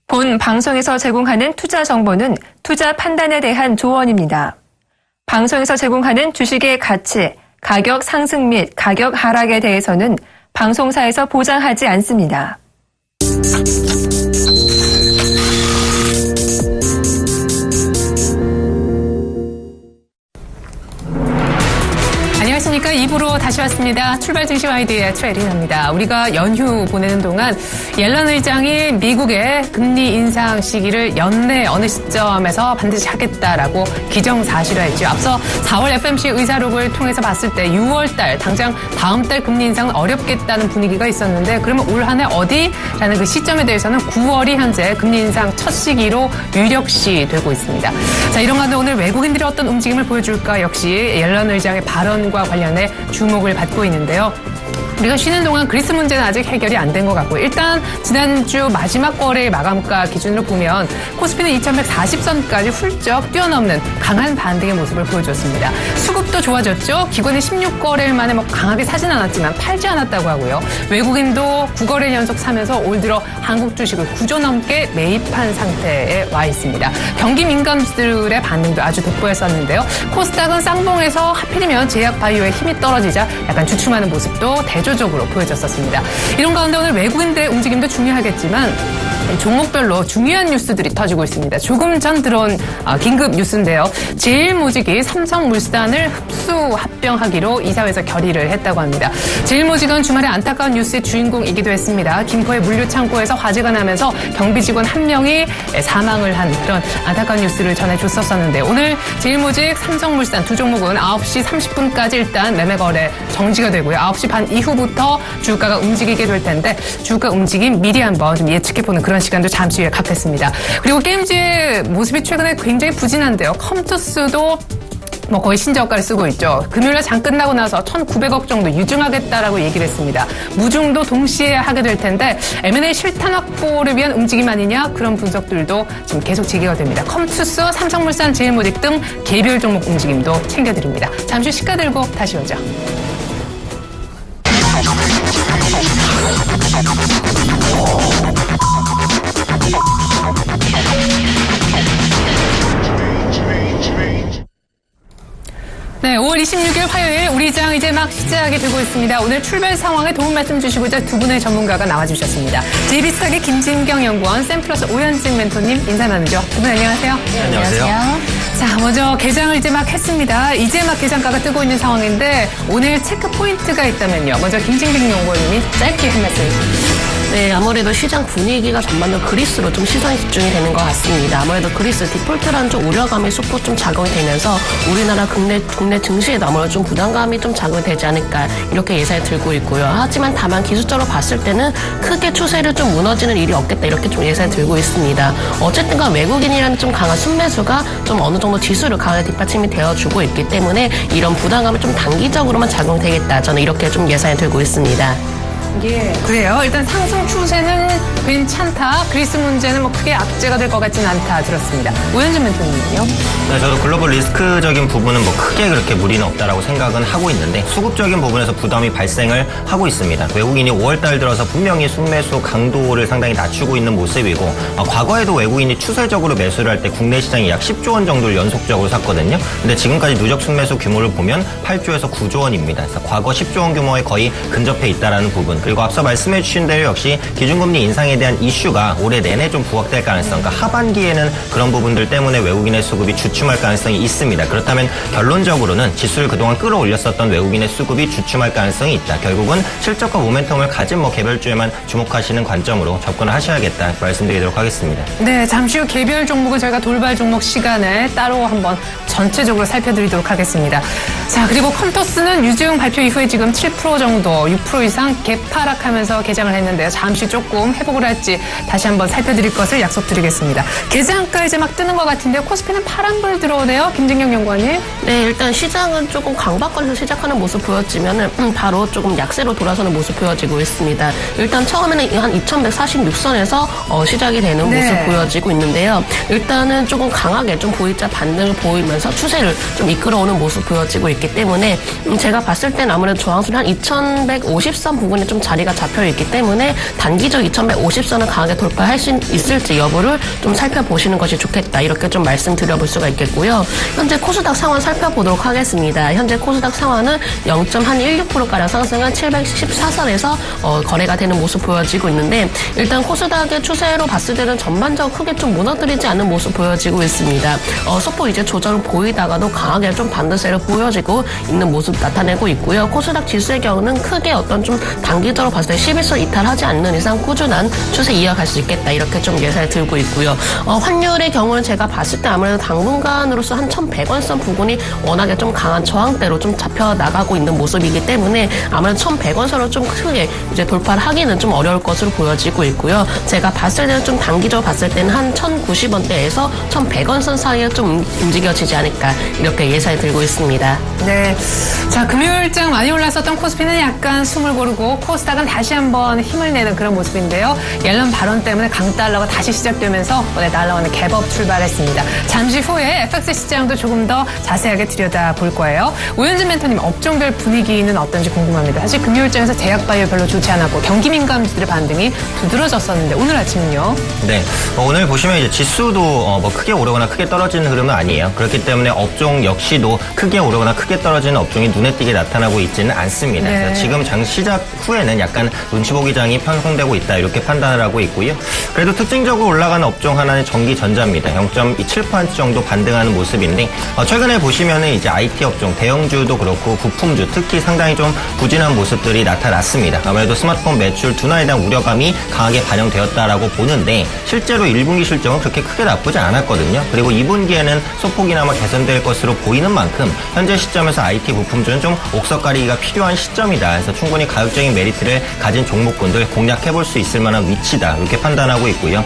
본 방송에서 제공하는 투자 정보는 투자 판단에 대한 조언입니다. 방송에서 제공하는 주식의 가치, 가격 상승 및 가격 하락에 대해서는 방송사에서 보장하지 않습니다. 안녕하십니까. 2부로 다시 왔습니다. 출발 증시 와이드의 최혜린입니다. 우리가 연휴 보내는 동안 옐런 의장이 미국의 금리 인상 시기를 연내 어느 시점에서 반드시 하겠다라고 기정사실화했죠. 앞서 4월 FMC 의사록을 통해서 봤을 때 6월 달, 당장 다음 달 금리 인상은 어렵겠다는 분위기가 있었는데 그러면 올 한 해 어디라는 그 시점에 대해서는 9월이 현재 금리 인상 첫 시기로 유력시 되고 있습니다. 자, 이런 가운데 오늘 외국인들이 어떤 움직임을 보여줄까 역시 옐런 의장의 발언과 관련해 주목을 받고 있는데요. 우리가 쉬는 동안 그리스 문제는 아직 해결이 안 된 것 같고 일단 지난주 마지막 거래일 마감가 기준으로 보면 코스피는 2140선까지 훌쩍 뛰어넘는 강한 반등의 모습을 보여줬습니다. 수급도 좋아졌죠. 기관이 16거래일 만에 강하게 사진 않았지만 팔지 않았다고 하고요. 외국인도 9거래일 연속 사면서 올 들어 한국 주식을 9조 넘게 매입한 상태에 와 있습니다. 경기 민감주들의 반응도 아주 돋보였었는데요. 코스닥은 쌍봉에서 하필이면 제약 바이오의 힘이 떨어지자 약간 주춤하는 모습도 대조적으로 보여졌었습니다. 이런 가운데 오늘 외국인들의 움직임도 중요하겠지만 종목별로 중요한 뉴스들이 터지고 있습니다. 조금 전 들어온 긴급 뉴스인데요. 제일모직이 삼성물산을 흡수 합병하기로 이사회에서 결의를 했다고 합니다. 제일모직은 주말에 안타까운 뉴스의 주인공이기도 했습니다. 김포의 물류창고에서 화재가 나면서 경비 직원 한 명이 사망을 한 그런 안타까운 뉴스를 전해줬었는데 오늘 제일모직, 삼성물산 두 종목은 9시 30분까지 일단 매매 거래 정지가 되고요. 9시 반 이후부터 주가가 움직이게 될 텐데 주가 움직임 미리 한번 좀 예측해보는 그런 시간도 잠시 후에 갖겠습니다. 그리고 게임즈의 모습이 최근에 굉장히 부진한데요. 컴투스도 거의 신저가를 쓰고 있죠. 금요일에 장 끝나고 나서 1,900억 정도 유증하겠다라고 얘기를 했습니다. 무중도 동시에 하게 될 텐데 M&A 실탄 확보를 위한 움직임 아니냐 그런 분석들도 지금 계속 제기가 됩니다. 컴투스, 삼성물산, 제일모직 등 개별 종목 움직임도 챙겨드립니다. 잠시 후 시가 들고 다시 오죠. 네, 5월 26일 화요일 우리 장 이제 막 시작이 되고 있습니다. 오늘 출발 상황에 도움 말씀 주시고자 두 분의 전문가가 나와주셨습니다. JB스탁의 김진경 연구원, 샘플러스 오현진 멘토님 인사 나누죠. 두 분 안녕하세요. 네, 안녕하세요. 자, 먼저 개장을 이제 막 했습니다. 이제 막 개장가가 뜨고 있는 상황인데 오늘 체크 포인트가 있다면요. 먼저 김진경 연구원님이 짧게 한 말씀 해주시죠. 네, 아무래도 시장 분위기가 전반적으로 그리스로 좀 시선이 집중이 되는 것 같습니다. 아무래도 그리스 디폴트라는 좀 우려감이 소폭 좀 작용이 되면서 우리나라 국내 증시에도 아무래도 좀 부담감이 좀 작용이 되지 않을까 이렇게 예상이 들고 있고요. 하지만 다만 기술적으로 봤을 때는 크게 추세를 좀 무너지는 일이 없겠다 이렇게 좀 예상이 들고 있습니다. 어쨌든간 외국인이라는 좀 강한 순매수가 좀 어느 정도 지수를 강하게 뒷받침이 되어주고 있기 때문에 이런 부담감은 좀 단기적으로만 작용되겠다. 저는 이렇게 좀 예상이 들고 있습니다. 예, 그래요. 일단 상승 추세는 괜찮다. 그리스 문제는 크게 악재가 될 것 같지는 않다 들었습니다. 오현진 멘토님은요? 네, 저도 글로벌 리스크적인 부분은 크게 그렇게 무리는 없다라고 생각은 하고 있는데 수급적인 부분에서 부담이 발생을 하고 있습니다. 외국인이 5월달 들어서 분명히 순매수 강도를 상당히 낮추고 있는 모습이고 과거에도 외국인이 추세적으로 매수를 할 때 국내 시장이 약 10조 원 정도를 연속적으로 샀거든요. 근데 지금까지 누적 순매수 규모를 보면 8조에서 9조 원입니다. 그래서 과거 10조 원 규모에 거의 근접해 있다라는 부분. 그리고 앞서 말씀해 주신 대로 역시 기준금리 인상에 대한 이슈가 올해 내내 좀 부각될 가능성, 그러니까 하반기에는 그런 부분들 때문에 외국인의 수급이 주춤할 가능성이 있습니다. 그렇다면 결론적으로는 지수를 그동안 끌어올렸었던 외국인의 수급이 주춤할 가능성이 있다. 결국은 실적과 모멘텀을 가진 개별주에만 주목하시는 관점으로 접근을 하셔야겠다 말씀드리도록 하겠습니다. 네, 잠시 후 개별 종목은 저희가 돌발 종목 시간에 따로 한번 전체적으로 살펴드리도록 하겠습니다. 자, 그리고 컴투스는 유증 발표 이후에 지금 7% 정도, 6% 이상 개파락하면서 개장을 했는데요. 잠시 조금 회복을 할지 다시 한번 살펴드릴 것을 약속드리겠습니다. 개장가 이제 막 뜨는 것 같은데요. 코스피는 파란불 들어오네요. 김진경 연구원님. 네, 일단 시장은 조금 강박권에서 시작하는 모습 보였지만은 바로 조금 약세로 돌아서는 모습 보여지고 있습니다. 일단 처음에는 한 2146선에서 시작이 되는 네. 모습 보여지고 있는데요. 일단은 조금 강하게 좀 보이자 반등을 보이면서 추세를 좀 이끌어오는 모습 보여지고 있기 때문에 제가 봤을 때는 아무래도 저항선이 한 2150선 부분에 좀 자리가 잡혀 있기 때문에 단기적 2150 60선을 강하게 돌파할 수 있을지 여부를 좀 살펴보시는 것이 좋겠다. 이렇게 좀 말씀드려볼 수가 있겠고요. 현재 코스닥 상황 살펴보도록 하겠습니다. 현재 코스닥 상황은 0.16%가량 상승한 714선에서 거래가 되는 모습 보여지고 있는데 일단 코스닥의 추세로 봤을 때는 전반적으로 크게 좀 무너뜨리지 않는 모습 보여지고 있습니다. 소폭 이제 조정을 보이다가도 강하게 좀 반등세를 보여지고 있는 모습 나타내고 있고요. 코스닥 지수의 경우는 크게 어떤 좀 단기적으로 봤을 때 11선 이탈하지 않는 이상 꾸준한 추세 이어갈 수 있겠다. 이렇게 좀 예상을 들고 있고요. 환율의 경우는 제가 봤을 때 아무래도 당분간으로서 한 1,100원 선 부분이 워낙에 좀 강한 저항대로 좀 잡혀 나가고 있는 모습이기 때문에 아무래도 1,100원 선을 좀 크게 이제 돌파를 하기는 좀 어려울 것으로 보여지고 있고요. 제가 봤을 때는 좀 단기적으로 봤을 때는 한 1,090원대에서 1,100원 선 사이에 좀 움직여지지 않을까 이렇게 예상이 들고 있습니다. 네. 자, 금요일장 많이 올랐었던 코스피는 약간 숨을 고르고 코스닥은 다시 한번 힘을 내는 그런 모습인데요. 옐런 발언 때문에 강달러가 다시 시작되면서 오늘 달러원의 갭업 출발했습니다. 잠시 후에 FX 시장도 조금 더 자세하게 들여다볼 거예요. 오현진 멘토님, 업종별 분위기는 어떤지 궁금합니다. 사실 금요일장에서 제약바이오 별로 좋지 않았고 경기 민감주들의 반등이 두드러졌었는데 오늘 아침은요? 네, 오늘 보시면 이제 지수도 뭐 크게 오르거나 크게 떨어지는 흐름은 아니에요. 그렇기 때문에 업종 역시도 크게 오르거나 크게 떨어지는 업종이 눈에 띄게 나타나고 있지는 않습니다. 네. 그래서 지금 장 시작 후에는 약간 눈치 보기 장이 편성되고 있다 이렇게 판단을 하고 있고요. 그래도 특징적으로 올라가는 업종 하나는 전기전자입니다. 0.27% 정도 반등하는 모습인데 최근에 보시면은 이제 IT 업종 대형주도 그렇고 부품주 특히 상당히 좀 부진한 모습들이 나타났습니다. 아무래도 스마트폰 매출 둔화에 대한 우려감이 강하게 반영되었다라고 보는데 실제로 1분기 실적은 그렇게 크게 나쁘지 않았거든요. 그리고 2분기에는 소폭이나마 개선될 것으로 보이는 만큼 현재 시점에서 IT 부품주는 좀 옥석 가리기가 필요한 시점이다. 그래서 충분히 가격적인 메리트를 가진 종목군들 공략해볼 수 있을 만한 위치다. 이렇게 판단하고 있고요.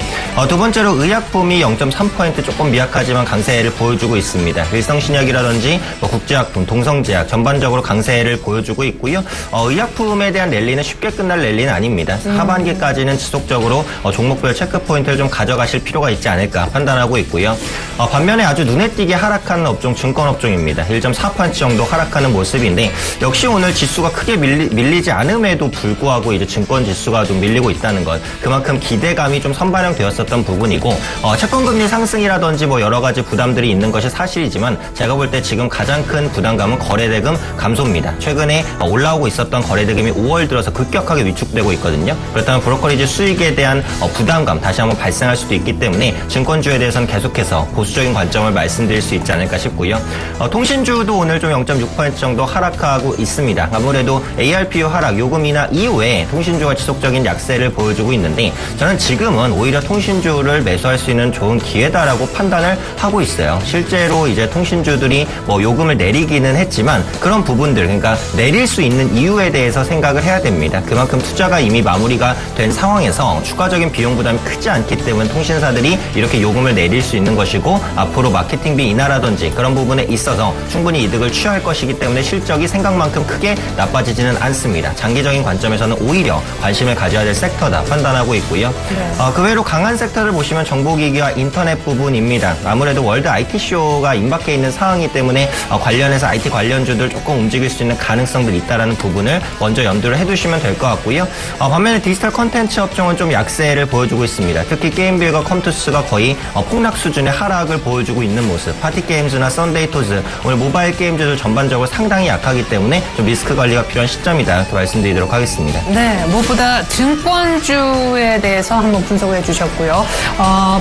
두 번째로 의약품이 0.3% 조금 미약하지만 강세를 보여주고 있습니다. 일성신약이라든지 국제약품, 동성제약 전반적으로 강세를 보여주고 있고요. 의약품에 대한 랠리는 쉽게 끝날 랠리는 아닙니다. 하반기까지는 지속적으로 종목별 체크포인트를 좀 가져가실 필요가 있지 않을까 판단하고 있고요. 반면에 아주 눈에 띄게 하락하는 업종 증권업종입니다. 1.4% 정도 하락하는 모습인데 역시 오늘 지수가 크게 밀리지 않음에도 불구하고 이제 증권 지수가 좀 밀리고 있다는 것 그만큼 기대감이 좀 선반영되었었던 부분이고 채권금리 상승이라든지 뭐 여러 가지 부담들이 있는 것이 사실이지만 제가 볼 때 지금 가장 큰 부담감은 거래대금 감소입니다. 최근에 올라오고 있었던 거래대금이 5월 들어서 급격하게 위축되고 있거든요. 그렇다면 브로커리지 수익에 대한 부담감 다시 한번 발생할 수도 있기 때문에 증권주에 대해서는 계속해서 보수적인 관점을 말씀드릴 수 있지 않을까 싶고요. 통신주도 오늘 좀 0.6% 정도 하락하고 있습니다. 아무래도 ARPU 하락 요금 인하 이후에 통신주가 지속적인 약세를 보여주고 있는데 저는 지금은 오히려 통신주를 매수할 수 있는 좋은 기회다라고 판단을 하고 있어요. 실제로 이제 통신주들이 뭐 요금을 내리기는 했지만 그런 부분들 그러니까 내릴 수 있는 이유에 대해서 생각을 해야 됩니다. 그만큼 투자가 이미 마무리가 된 상황에서 추가적인 비용 부담이 크지 않기 때문에 통신사들이 이렇게 요금을 내릴 수 있는 것이고 앞으로 마케팅비 인하라든지 그런 부분에 있어서 충분히 이득을 취할 것이기 때문에 실적이 생각만큼 크게 나빠지지는 않습니다. 장기적인 관점에서는 오히려 관심을 가져야 될 섹터다 판단하고 있고요. 네. 그 외로 강한 섹터를 보시면 정보기기와 인터넷 부분입니다. 아무래도 월드 IT쇼가 임박해 있는 상황이기 때문에 관련해서 IT 관련주들 조금 움직일 수 있는 가능성들이 있다는 부분을 먼저 염두를 해두시면 될 것 같고요. 반면에 디지털 콘텐츠 업종은 좀 약세를 보여주고 있습니다. 특히 게임빌과 컴투스가 거의 폭락 수준의 하락을 보여주고 있는 모습. 파티게임즈나 썬데이토즈 오늘 모바일 게임주들 전반적으로 상당히 약하기 때문에 좀 리스크 관리가 필요한 시점이다. 이렇게 말씀드리도록 하겠습니다. 네, 무엇보다 증권주에 대해서 한번 분석을 해주셨고요.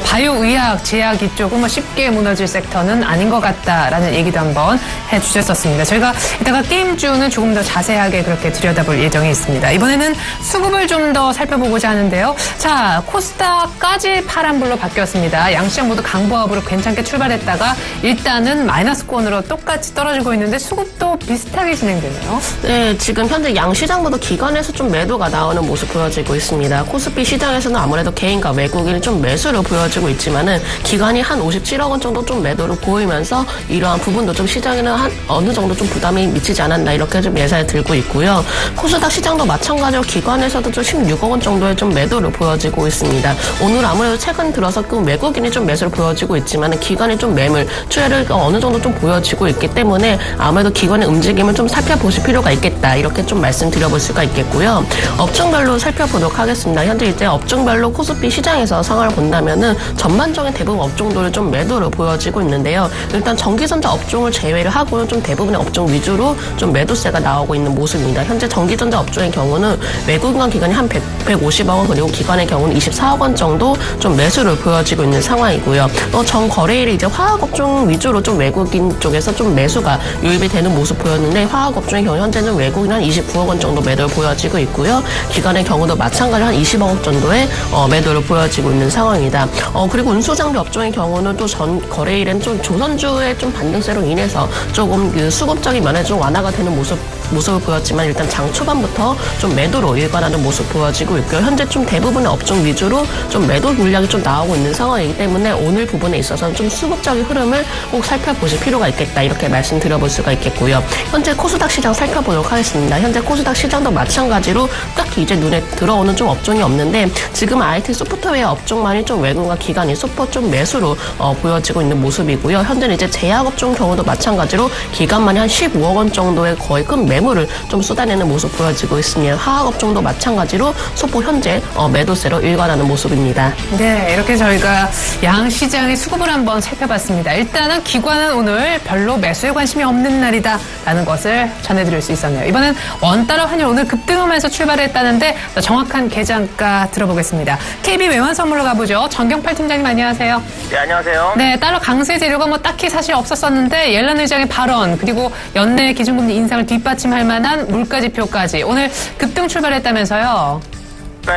바이오, 의학, 제약 이쪽은 뭐 쉽게 무너질 섹터는 아닌 것 같다라는 얘기도 한번 해주셨었습니다. 저희가 이따가 게임주는 조금 더 자세하게 그렇게 들여다볼 예정이 있습니다. 이번에는 수급을 좀 더 살펴보고자 하는데요. 자, 코스닥까지 파란불로 바뀌었습니다. 양시장 모두 강보합으로 괜찮게 출발했다가 일단은 마이너스권으로 똑같이 떨어지고 있는데 수급도 비슷하게 진행되네요. 네, 지금 현재 양시장보다 기관에서 좀 매도가 나오는 모습 보여지고 있습니다. 코스피 시장에서는 아무래도 개인과 외국인이 좀 매수를 보여지고 있지만은 기관이 한 57억 원 정도 좀 매도를 보이면서 이러한 부분도 좀 시장에는 한 어느 정도 좀 부담이 미치지 않았나 이렇게 좀 예상이 들고 있고요. 코스닥 시장도 마찬가지로 기관에서도 좀 16억 원 정도의 좀 매도를 보여지고 있습니다. 오늘 아무래도 최근 들어서 그 외국인이 좀 매수를 보여지고 있지만 기관이 좀 매물 추세를 어느 정도 좀 보여지고 있기 때문에 아무래도 기관의 움직임을 좀 살펴보실 필요가 있겠다 이렇게 좀 말씀드려볼 수가 있겠고요. 업종별로 살펴보도록 하겠습니다. 현재 이제 업종별로 코스피 시장에서 상황을 본다면은 전반적인 대부분 업종들은 좀 매도로 보여지고 있는데요. 일단 전기전자 업종을 제외를 하고는 좀 대부분의 업종 위주로 좀 매도세가 나오고 있는 모습입니다. 현재 전기전자 업종의 경우는 외국인 기관이 한 150억 원, 그리고 기관의 경우는 24억 원 정도 좀 매수를 보여지고 있는 상황이고요. 전 거래일이 이제 화학 업종 위주로 좀 외국인 쪽에서 좀 매수가 유입이 되는 모습 보였는데, 화학 업종의 경우 현재는 외국인 한 29억 원 정도 매도를 보여지고 있고요. 기관의 경우도 마찬가지로 한 20억 원 정도의 매도를 보여지고 있는 상황입니다. 그리고 운수장비 업종의 경우는 또 전 거래일엔 좀 조선주의 좀 반등세로 인해서 조금 그 수급적인 면에 좀 완화가 되는 모습을 보였지만, 일단 장 초반부터 좀 매도로 일관하는 모습 보여지고 있고요. 현재 좀 대부분의 업종 위주로 좀 매도 물량이 좀 나오고 있는 상황이기 때문에 오늘 부분에 있어서는 좀 수급적인 흐름을 꼭 살펴보실 필요가 있겠다, 이렇게 말씀드려볼 수가 있겠고요. 현재 코스닥 시장 살펴보도록 하겠습니다. 현재 코스닥 시장도 마찬가지로 딱히 이제 눈에 들어오는 좀 업종이 없는데, 지금 IT 소프트웨어 업종만이 좀 외국과 기관이 소폭 좀 매수로 보여지고 있는 모습이고요. 현재는 이제 제약 업종 경우도 마찬가지로 기관만이 한 15억 원 정도의 거의 큰 매물을 좀 쏟아내는 모습 보여지고 있습니다. 화학 업종도 마찬가지로 소폭 현재 매도세로 일관하는 모습입니다. 네, 이렇게 저희가 양 시장의 수급을 한번 살펴봤습니다. 일단은 기관은 오늘 별로 매수에 관심이 없는 날이다라는 것을 전해드릴 수 있었네요. 이번엔 원달러 환율 오늘 급등하면서 출발했다는데 정확한 계장가 들어보겠습니다. KB 외환선물로 가보죠. 정경팔 팀장님 안녕하세요. 네, 안녕하세요. 네, 달러 강세 재료가 뭐 딱히 사실 없었었는데 옐런 의장의 발언, 그리고 연내 기준금리 인상을 뒷받침할 만한 물가지표까지 오늘 급등 출발했다면서요.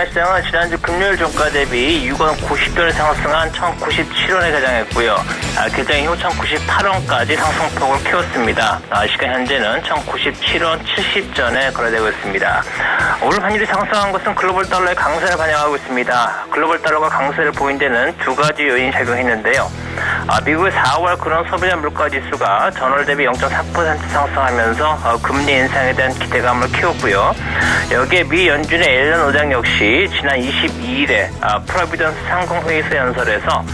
시장은 지난주 금요일 종가 대비 6원 90전에 상승한 1,097원에 개장했고요. 개장 이후 1,098원까지 상승폭을 키웠습니다. 시간 현재는 1,097원 70전에 거래되고 있습니다. 오늘 환율이 상승한 것은 글로벌 달러의 강세를 반영하고 있습니다. 글로벌 달러가 강세를 보인 데는 두 가지 요인이 작용했는데요. 미국의 4월 근원 소비자 물가지수가 전월 대비 0.4% 상승하면서 금리 인상에 대한 기대감을 키웠고요. 여기에 미 연준의 옐런 의장 역시 지난 22일에 프로비던스 상공회의소 연설에서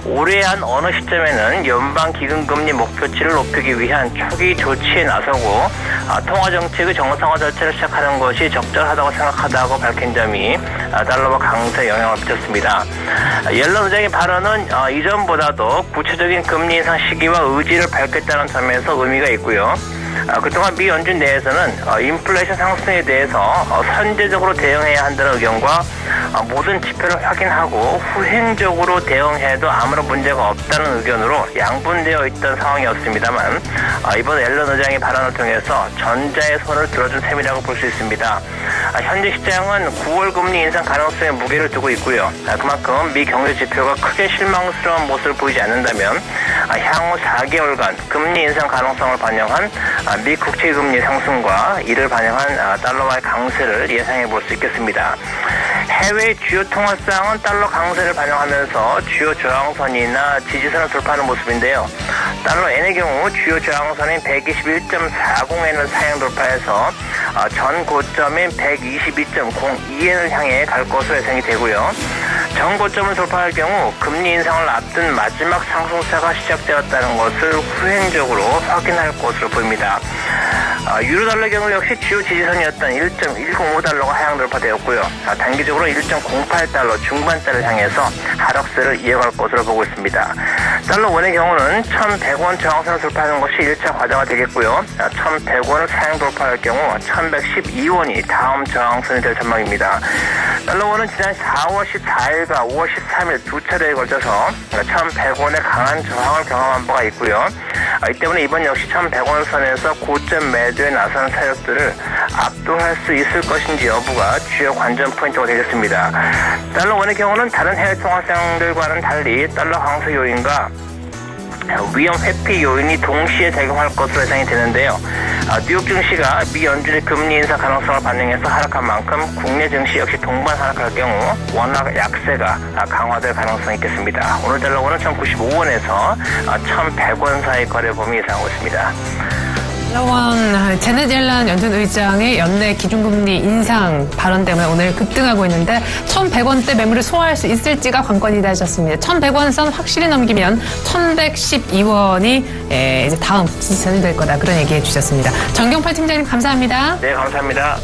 올해 한 어느 시점에는 연방기금금리 목표치를 높이기 위한 초기 조치에 나서고 통화정책의 정상화 절차를 시작하는 것이 적절하다고 생각하다고 밝힌 점이 달러와 강세에 영향을 미쳤습니다. 옐런 의장의 발언은 이전보다도 구체적인 금리 인상 시기와 의지를 밝혔다는 점에서 의미가 있고요. 그동안 미 연준 내에서는 인플레이션 상승에 대해서 선제적으로 대응해야 한다는 의견과 모든 지표를 확인하고 후행적으로 대응해도 아무런 문제가 없다는 의견으로 양분되어 있던 상황이었습니다만, 이번 옐런 의장의 발언을 통해서 전자의 손을 들어준 셈이라고 볼 수 있습니다. 현재 시장은 9월 금리 인상 가능성에 무게를 두고 있고요. 그만큼 미 경제 지표가 크게 실망스러운 모습을 보이지 않는다면 향후 4개월간 금리 인상 가능성을 반영한 미 국채금리 상승과 이를 반영한 달러와의 강세를 예상해 볼 수 있겠습니다. 해외 주요 통화상은 달러 강세를 반영하면서 주요 저항선이나 지지선을 돌파하는 모습인데요. 달러 엔의 경우 주요 저항선인 121.40엔을 사행 돌파해서 전 고점인 122.02엔을 향해 갈 것으로 예상이 되고요. 전 고점을 돌파할 경우 금리 인상을 앞둔 마지막 상승차가 시작되었다는 것을 후행적으로 확인할 것으로 보입니다. 유로달러 경우 역시 주요 지지선이었던 1.105달러가 하향 돌파되었고요. 단기적으로 1.08달러 중반대를 향해서 하락세를 이어갈 것으로 보고 있습니다. 달러 원의 경우는 1,100원 저항선을 돌파하는 것이 1차 과제가 되겠고요. 1,100원을 사양 돌파할 경우 1,112원이 다음 저항선이 될 전망입니다. 달러 원은 지난 4월 14일과 5월 13일 두 차례에 걸쳐서 1,100원의 강한 저항을 경험한 바가 있고요. 이 때문에 이번 역시 1,100원 선에서 고점 매도에 나선 세력들을 압도할 수 있을 것인지 여부가 주요 관전 포인트가 되겠습니다. 달러 원의 경우는 다른 해외 통화상들과는 달리 달러 강세 요인과 위험 회피 요인이 동시에 작용할 것으로 예상이 되는데요. 뉴욕 증시가 미 연준의 금리 인사 가능성을 반영해서 하락한 만큼 국내 증시 역시 동반 하락할 경우 원화 약세가 강화될 가능성이 있겠습니다. 오늘 달러원은 1,095원에서 1,100원 사이 거래 범위 예상하고 있습니다. 달러원 제넷 옐런 연준 의장의 연내 기준금리 인상 발언 때문에 오늘 급등하고 있는데 1,100원대 매물을 소화할 수 있을지가 관건이다 하셨습니다. 1,100원 선 확실히 넘기면 1,112원이 이제 다음 지지선이 될 거다, 그런 얘기해 주셨습니다. 정경팔 팀장님 감사합니다. 네, 감사합니다.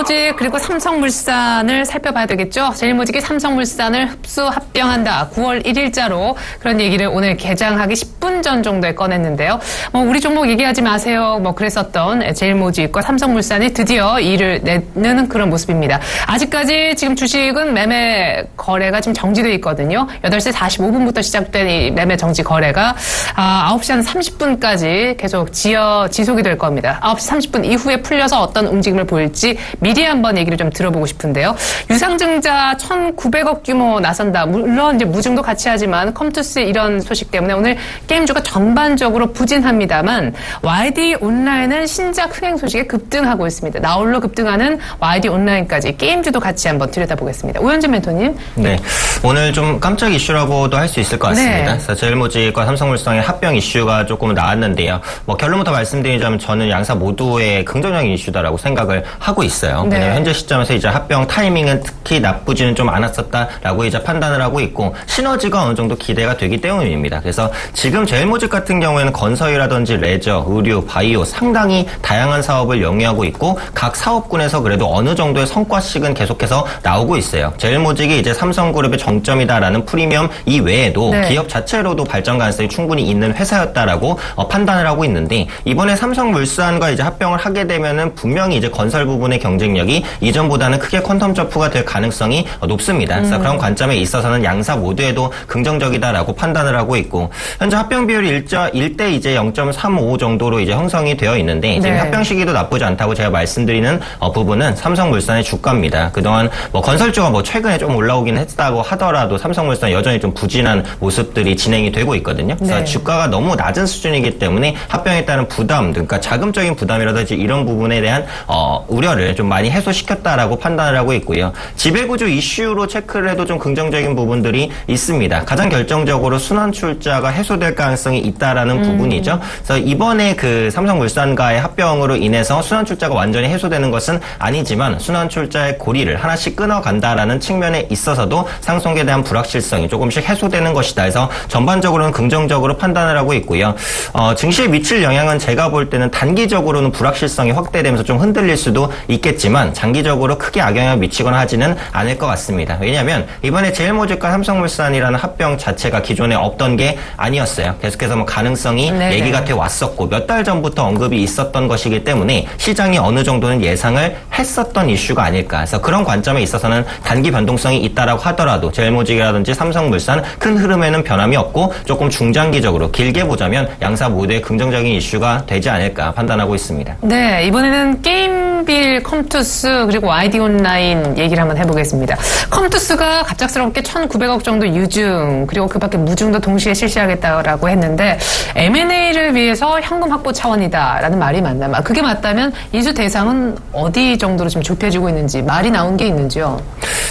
제일모직 그리고 삼성물산을 살펴봐야 되겠죠. 제일모직이 삼성물산을 흡수 합병한다. 9월 1일자로 그런 얘기를 오늘 개장하기 10분 전 정도에 꺼냈는데요. 우리 종목 얘기하지 마세요. 그랬었던 제일모직과 삼성물산이 드디어 일을 내는 그런 모습입니다. 아직까지 지금 주식은 매매 거래가 지금 정지되어 있거든요. 8시 45분부터 시작된 이 매매 정지 거래가 9시 한 30분까지 계속 지속이 될 겁니다. 9시 30분 이후에 풀려서 어떤 움직임을 보일지 미리 한번 얘기를 좀 들어보고 싶은데요. 유상증자 1,900억 규모 나선다. 물론 이제 무증도 같이 하지만 컴투스의 이런 소식 때문에 오늘 게임주가 전반적으로 부진합니다만 YD 온라인은 신작 흥행 소식에 급등하고 있습니다. 나홀로 급등하는 YD 온라인까지 게임주도 같이 한번 들여다보겠습니다. 오현진 멘토님. 네, 오늘 좀 깜짝 이슈라고도 할 수 있을 것 같습니다. 네. 그래서 제일모직과 삼성물산의 합병 이슈가 조금 나왔는데요. 결론부터 말씀드리자면 저는 양사 모두의 긍정적인 이슈다라고 생각을 하고 있어요. 네. 왜냐하면 현재 시점에서 이제 합병 타이밍은 특히 나쁘지는 좀 않았었다라고 이제 판단을 하고 있고 시너지가 어느 정도 기대가 되기 때문입니다. 그래서 지금 제일모직 같은 경우에는 건설이라든지 레저, 의류, 바이오 상당히 다양한 사업을 영위하고 있고 각 사업군에서 그래도 어느 정도의 성과씩은 계속해서 나오고 있어요. 제일모직이 이제 삼성그룹의 정점이다라는 프리미엄 이외에도 네. 기업 자체로도 발전 가능성이 충분히 있는 회사였다라고 판단을 하고 있는데 이번에 삼성물산과 이제 합병을 하게 되면은 분명히 이제 건설 부분의 경쟁력이 이전보다는 크게 퀀텀 점프가 될 가능성이 높습니다. 그래서 그런 관점에 있어서는 양사 모두에도 긍정적이다라고 판단을 하고 있고 현재 합병 비율이 1대 이제 0.35 정도로 이제 형성이 되어 있는데 지금 네. 합병 시기도 나쁘지 않다고 제가 말씀드리는 부분은 삼성물산의 주가입니다. 그동안 건설주가 최근에 좀 올라오긴 했다고 하더라도 삼성물산 여전히 좀 부진한 모습들이 진행이 되고 있거든요. 그래서 네. 주가가 너무 낮은 수준이기 때문에 합병에 따른 부담, 그러니까 자금적인 부담이라든지 이런 부분에 대한 우려를 좀 많이 해소시켰다라고 판단을 하고 있고요. 지배구조 이슈로 체크를 해도 좀 긍정적인 부분들이 있습니다. 가장 결정적으로 순환출자가 해소될 가능성이 있다라는 부분이죠. 그래서 이번에 그 삼성물산과의 합병으로 인해서 순환출자가 완전히 해소되는 것은 아니지만 순환출자의 고리를 하나씩 끊어간다라는 측면에 있어서도 상속에 대한 불확실성이 조금씩 해소되는 것이다 해서 전반적으로는 긍정적으로 판단을 하고 있고요. 증시에 미칠 영향은 제가 볼 때는 단기적으로는 불확실성이 확대되면서 좀 흔들릴 수도 있겠지만 장기적으로 크게 악영향을 미치거나 하지는 않을 것 같습니다. 왜냐하면 이번에 제일모직과 삼성물산이라는 합병 자체가 기존에 없던 게 아니었어요. 계속해서 가능성이 네네. 얘기가 돼 왔었고 몇 달 전부터 언급이 있었던 것이기 때문에 시장이 어느 정도는 예상을 했었던 이슈가 아닐까. 그래서 그런 관점에 있어서는 단기 변동성이 있다라고 하더라도 제일모직이라든지 삼성물산 큰 흐름에는 변함이 없고 조금 중장기적으로 길게 보자면 양사 모두의 긍정적인 이슈가 되지 않을까 판단하고 있습니다. 네, 이번에는 게임빌, 컴투스 그리고 YD 온라인 얘기를 한번 해보겠습니다. 컴투스가 갑작스럽게 1,900억 정도 유증 그리고 그 밖에 무증도 동시에 실시하겠다라고 했는데 M&A를 위해서 현금 확보 차원이다라는 말이 맞나요? 그게 맞다면 인수 대상은 어디 정도로 지금 좁혀지고 있는지 말이 나온 게 있는지요?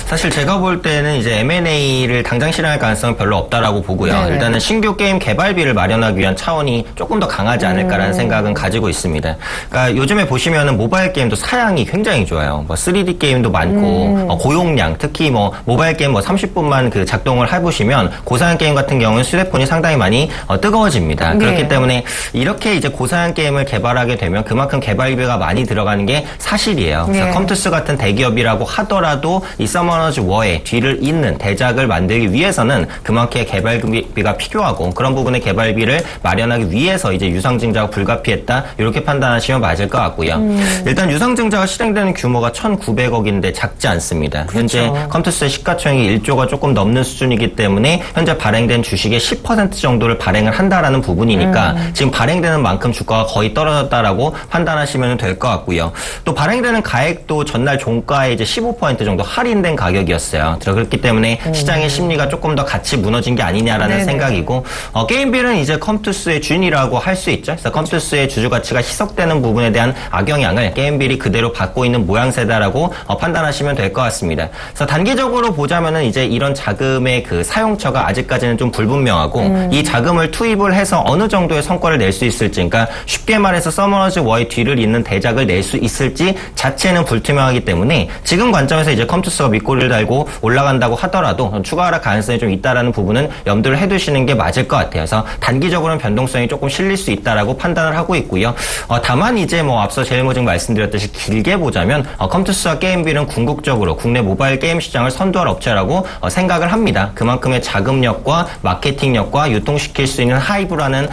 사실 제가 볼 때는 이제 M&A를 당장 실행할 가능성은 별로 없다라고 보고요. 네네. 일단은 신규 게임 개발비를 마련하기 위한 차원이 조금 더 강하지 않을까라는 생각은 가지고 있습니다. 그러니까 요즘에 보시면은 모바일 게임도 사양이 굉장히 좋아요. 3D 게임도 많고 고용량, 특히 모바일 게임 30분만 그 작동을 해보시면 고사양 게임 같은 경우는 휴대폰이 상당히 많이 뜨거워집니다. 네. 그렇기 때문에 이렇게 이제 고사양 게임을 개발하게 되면 그만큼 개발비가 많이 들어가는 게 사실이에요. 그래서 네. 컴투스 같은 대기업이라고 하더라도 이 서머너즈 워의 뒤를 잇는 대작을 만들기 위해서는 그만큼의 개발비가 필요하고 그런 부분의 개발비를 마련하기 위해서 이제 유상증자가 불가피했다 이렇게 판단하시면 맞을 것 같고요. 일단 유상증자가 실행되는 규모가 1,900억인데 작지 않습니다. 그렇죠. 현재 컴투스의 시가총액이 1조가 조금 넘는 수준이기 때문에 현재 발행된 주식의 10% 정도를 발행을 한다라는 부분이니까 지금 발행되는 만큼 주가가 거의 떨어졌다라고 판단하시면 될 것 같고요. 또 발행되는 가액도 전날 종가의 이제 15% 정도 할인된 가격이었어요. 그렇기 때문에 시장의 심리가 조금 더 같이 무너진 게 아니냐라는 네네. 생각이고 게임빌은 이제 컴투스의 주인이라고 할 수 있죠. 그래서 컴투스의 주주 가치가 희석되는 부분에 대한 악영향을 게임빌이 그대로 받고 있는 모양새다라고 판단하시면 될 것 같습니다. 그래서 단기적으로 보자면은 이제 이런 자금의 그 사용처가 아직까지는 좀 불분명하고 이 자금을 투입을 해서 어느 정도의 성과를 낼 수 있을지, 그러니까 쉽게 말해서 서머너즈 워의 뒤를 잇는 대작을 낼 수 있을지 자체는 불투명하기 때문에 지금 관점에서 이제 컴투스가 믿고 목표를 달고 올라간다고 하더라도 추가 하락 가능성이 좀 있다라는 부분은 염두를 해두시는 게 맞을 것 같아요. 그래서 단기적으로는 변동성이 조금 실릴 수 있다라고 판단을 하고 있고요. 다만 이제 앞서 제일모직 말씀드렸듯이 길게 보자면 컴투스와 게임빌은 궁극적으로 국내 모바일 게임 시장을 선도할 업체라고 생각을 합니다. 그만큼의 자금력과 마케팅력과 유통시킬 수 있는 하이브라는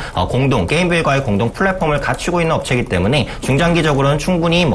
게임빌과의 공동 플랫폼을 갖추고 있는 업체이기 때문에 중장기적으로는 충분히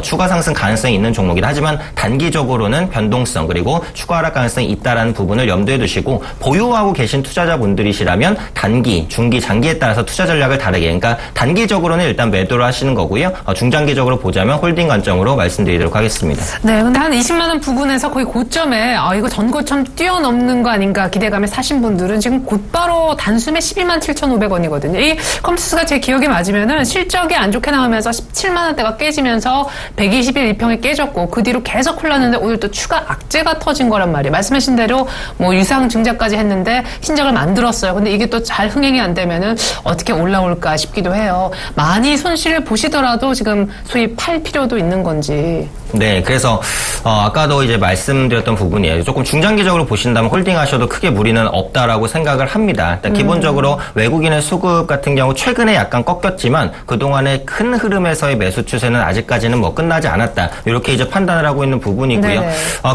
추가 상승 가능성이 있는 종목이다. 하지만 단기적으로는 변동성 그리고 추가 하락 가능성이 있다라는 부분을 염두에 두시고 보유하고 계신 투자자분들이시라면 단기, 중기, 장기에 따라서 투자 전략을 다르게 그러니까 단기적으로는 일단 매도를 하시는 거고요. 중장기적으로 보자면 홀딩 관점으로 말씀드리도록 하겠습니다. 네, 근데 한 20만 원 부근에서 거의 고점에 이거 전고점 뛰어넘는 거 아닌가 기대감에 사신 분들은 지금 곧바로 단숨에 12만 7,500원이거든요. 이 컴투스가 제 기억에 맞으면은 실적이 안 좋게 나오면서 17만 원대가 깨지면서 120일 이평이 깨졌고 그 뒤로 계속 흘렀는데 오늘 또 추가 악재가 터진 거란 말이에요. 말씀하신 대로 유상 증자까지 했는데 신작을 만들었어요. 근데 이게 또 잘 흥행이 안 되면은 어떻게 올라올까 싶기도 해요. 많이 손실을 보시더라도 지금 소위 팔 필요도 있는 건지. 네, 그래서 아까도 이제 말씀드렸던 부분이에요. 조금 중장기적으로 보신다면 홀딩하셔도 크게 무리는 없다라고 생각을 합니다. 일단 기본적으로 외국인의 수급 같은 경우 최근에 약간 꺾였지만 그동안의 큰 흐름에서의 매수 추세는 아직까지는 끝나지 않았다. 이렇게 이제 판단을 하고 있는 부분이고요.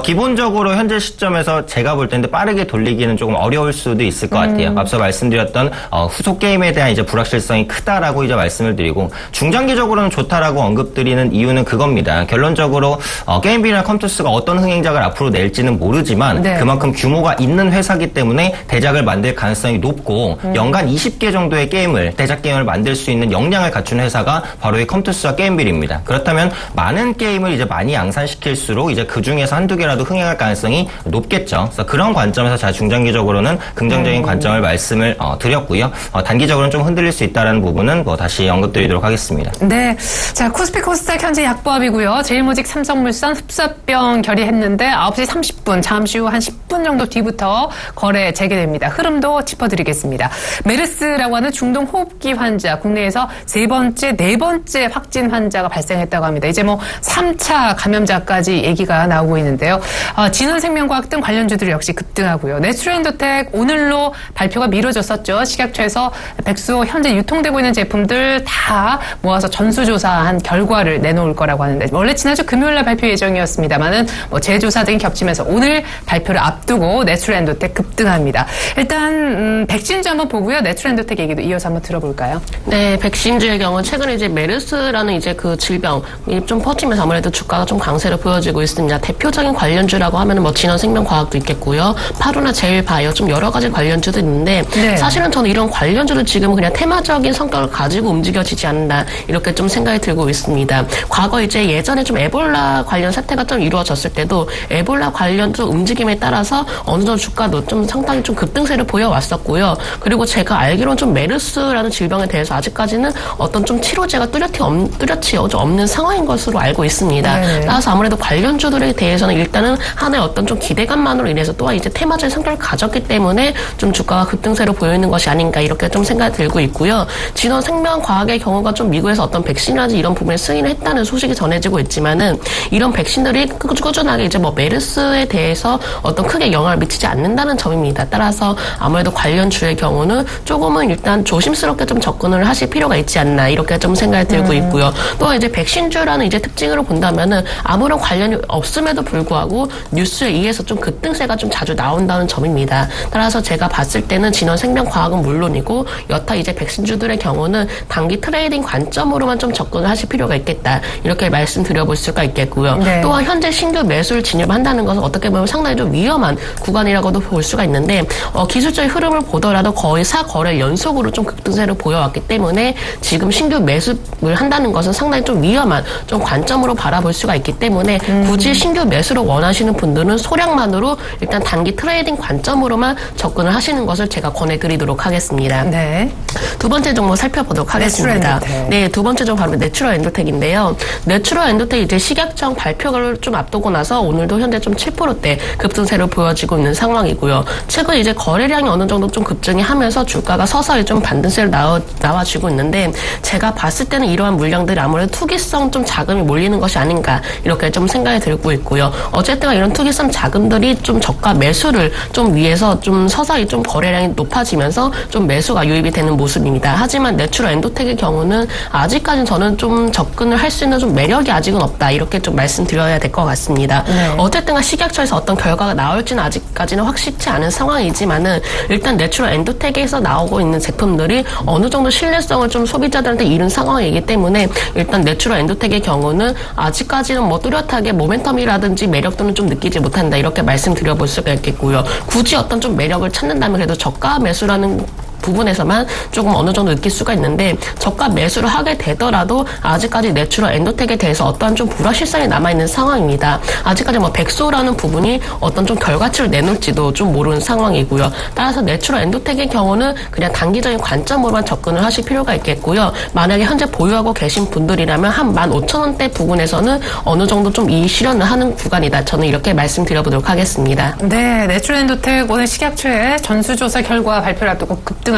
기본적으로 현재 시점에서 제가 볼 때는 빠르게 돌리기는 조금 어려울 수도 있을 것 같아요. 앞서 말씀드렸던 후속 게임에 대한 이제 불확실성이 크다라고 이제 말씀을 드리고 중장기적으로는 좋다라고 언급드리는 이유는 그겁니다. 결론적으로 게임빌이나 컴투스가 어떤 흥행작을 앞으로 낼지는 모르지만 그만큼 규모가 있는 회사기 때문에 대작을 만들 가능성이 높고 연간 20개 정도의 대작 게임을 만들 수 있는 역량을 갖춘 회사가 바로 이 컴투스와 게임빌입니다. 그렇다면 많은 게임을 이제 많이 양산시킬수록 이제 그 중에서 한두 개라도 흥행할 가능성이 높겠죠. 그래서 그런 관점에서 제가 중장기적으로는 긍정적인 관점을 말씀을 드렸고요. 단기적으로는 좀 흔들릴 수 있다는 부분은 다시 언급드리도록 하겠습니다. 네. 자, 코스피 코스닥 현재 약보합이고요. 제일모직 삼성물산 흡사병 결의했는데 9시 30분 잠시 후 한 10분 정도 뒤부터 거래 재개됩니다. 흐름도 짚어드리겠습니다. 메르스라고 하는 중동 호흡기 환자 국내에서 네 번째 확진 환자가 발생했다고 합니다. 이제 3차 감염자까지 얘기가 나오고 있는데요. 진원생명과학 등 관련주들 역시 급등하고요. 내추럴엔도텍 오늘로 발표가 미뤄졌었죠. 식약처에서 백수 현재 유통되고 있는 제품들 다 모아서 전수조사한 결과를 내놓을 거라고 하는데 원래 지난주 금요일날 발표 예정이었습니다만은 재조사 등이 겹치면서 오늘 발표를 앞두고 내추럴엔도텍 급등합니다. 일단 백신주 한번 보고요. 내추럴엔도텍 얘기도 이어서 한번 들어볼까요? 네, 백신주의 경우 최근에 이제 메르스라는 이제 그 질병이 좀 퍼지면서 아무래도 주가가 좀 강세를 보여지고 있습니다. 대표적인 관련주라고 하면은 진원생명과학도 있겠고요. 파루나 제일바이오 좀 여러 가지 관련주도 있는데 사실은 저는 이런 관련주도 지금 그냥 테마적인 성격을 가지고 움직여지지 않나 이렇게 좀 생각이 들고 있습니다. 과거 이제 예전에 좀 에볼라 관련 사태가 좀 이루어졌을 때도 에볼라 관련주 움직임에 따라서 어느 정도 주가도 좀 상당히 좀 급등세를 보여왔었고요. 그리고 제가 알기로는 좀 메르스라는 질병에 대해서 아직까지는 어떤 좀 치료제가 뚜렷이 없는 상황인 것으로 알고 있습니다. 따라서 아무래도 관련주들에 대해서는 일단은 하나의 어떤 좀 기대감만으로 인해서 또한 이제 테마적인 성격을 가졌기 때문에 좀 주가가 급등세로 보이는 것이 아닌가 이렇게 좀 생각이 들고 있고요. 진원생명과학의 경우가 좀 미국에서 어떤 백신이라든지 이런 부분에 승인을 했다는 소식이 전해지고 있지만은 이런 백신들이 꾸준하게 이제 메르스에 대해서 어떤 크게 영향을 미치지 않는다는 점입니다. 따라서 아무래도 관련주의 경우는 조금은 일단 조심스럽게 좀 접근을 하실 필요가 있지 않나 이렇게 좀 생각이 들고 있고요. 또 이제 백신주라는 이제 특징으로 본다면은 아무런 관련이 없음에도 불구하고 뉴스에 의해서 좀 급등세가 좀 자주 나온다는 점입니다. 따라서 제가 봤을 때는 진원생명과학은 물론이고 여타 이제 백신주들의 경우는 단기 트레이딩 관점으로만 좀 접근을 하실 필요가 있겠다. 이렇게 말씀드려볼 수가 있겠고요. 또한 현재 신규 매수를 진입한다는 것은 어떻게 보면 상당히 좀 위험한 구간이라고도 볼 수가 있는데 기술적인 흐름을 보더라도 거의 4거래 연속으로 좀 급등세를 보여왔기 때문에 지금 신규 매수를 한다는 것은 상당히 좀 위험한 좀 관점으로 바라볼 수가 있기 때문에 굳이 신규 매수를 원하시는 분들은 소량만으로 일단 단기 트레이딩 관점으로만 접근을 하시는 것을 제가 권해드리도록 하겠습니다. 두 번째 종목 살펴보도록 하겠습니다. 네, 두 번째 종목 바로 내추럴엔도텍인데요. 내추럴엔도텍 이제 식약청 발표를 좀 앞두고 나서 오늘도 현재 좀 7%대 급등세를 보여지고 있는 상황이고요. 최근 이제 거래량이 어느 정도 좀 급증이 하면서 주가가 서서히 좀 반등세를 나와지고 있는데 제가 봤을 때는 이러한 물량들이 아무래도 투기성 좀 자금이 몰리는 것이 아닌가 이렇게 좀 생각이 들고 있고요. 어쨌든 어쨌든 이런 투기성 자금들이 좀 저가 매수를 좀 위해서 좀 서서히 좀 거래량이 높아지면서 좀 매수가 유입이 되는 모습입니다. 하지만 내추럴 엔도텍의 경우는 아직까지는 저는 좀 접근을 할 수 있는 좀 매력이 아직은 없다. 이렇게 좀 말씀드려야 될 것 같습니다. 네. 어쨌든 식약처에서 어떤 결과가 나올지는 아직까지는 확실치 않은 상황이지만은 일단 내추럴 엔도텍에서 나오고 있는 제품들이 어느 정도 신뢰성을 좀 소비자들한테 잃은 상황이기 때문에 일단 내추럴 엔도텍의 경우는 아직까지는 뭐 뚜렷하게 모멘텀이라든지 매력도는 좀 느끼지 못한다. 이렇게 말씀드려볼 수가 있겠고요. 굳이 어떤 좀 매력을 찾는다면 그래도 저가 매수라는 부분에서만 조금 어느 정도 느낄 수가 있는데 저가 매수를 하게 되더라도 아직까지 내추럴 엔도텍에 대해서 어떠한 좀 불확실성이 남아있는 상황입니다. 아직까지 뭐 백소라는 부분이 어떤 좀 결과치를 내놓을지도 좀 모르는 상황이고요. 따라서 내추럴 엔도텍의 경우는 그냥 단기적인 관점으로만 접근을 하실 필요가 있겠고요. 만약에 현재 보유하고 계신 분들이라면 한 15,000원대 부분에서는 어느 정도 좀 이익 실현을 하는 구간이다. 저는 이렇게 말씀드려보도록 하겠습니다. 네, 내추럴 엔도텍 오늘 식약처의 전수조사 결과 발표를 앞두고 급등하는데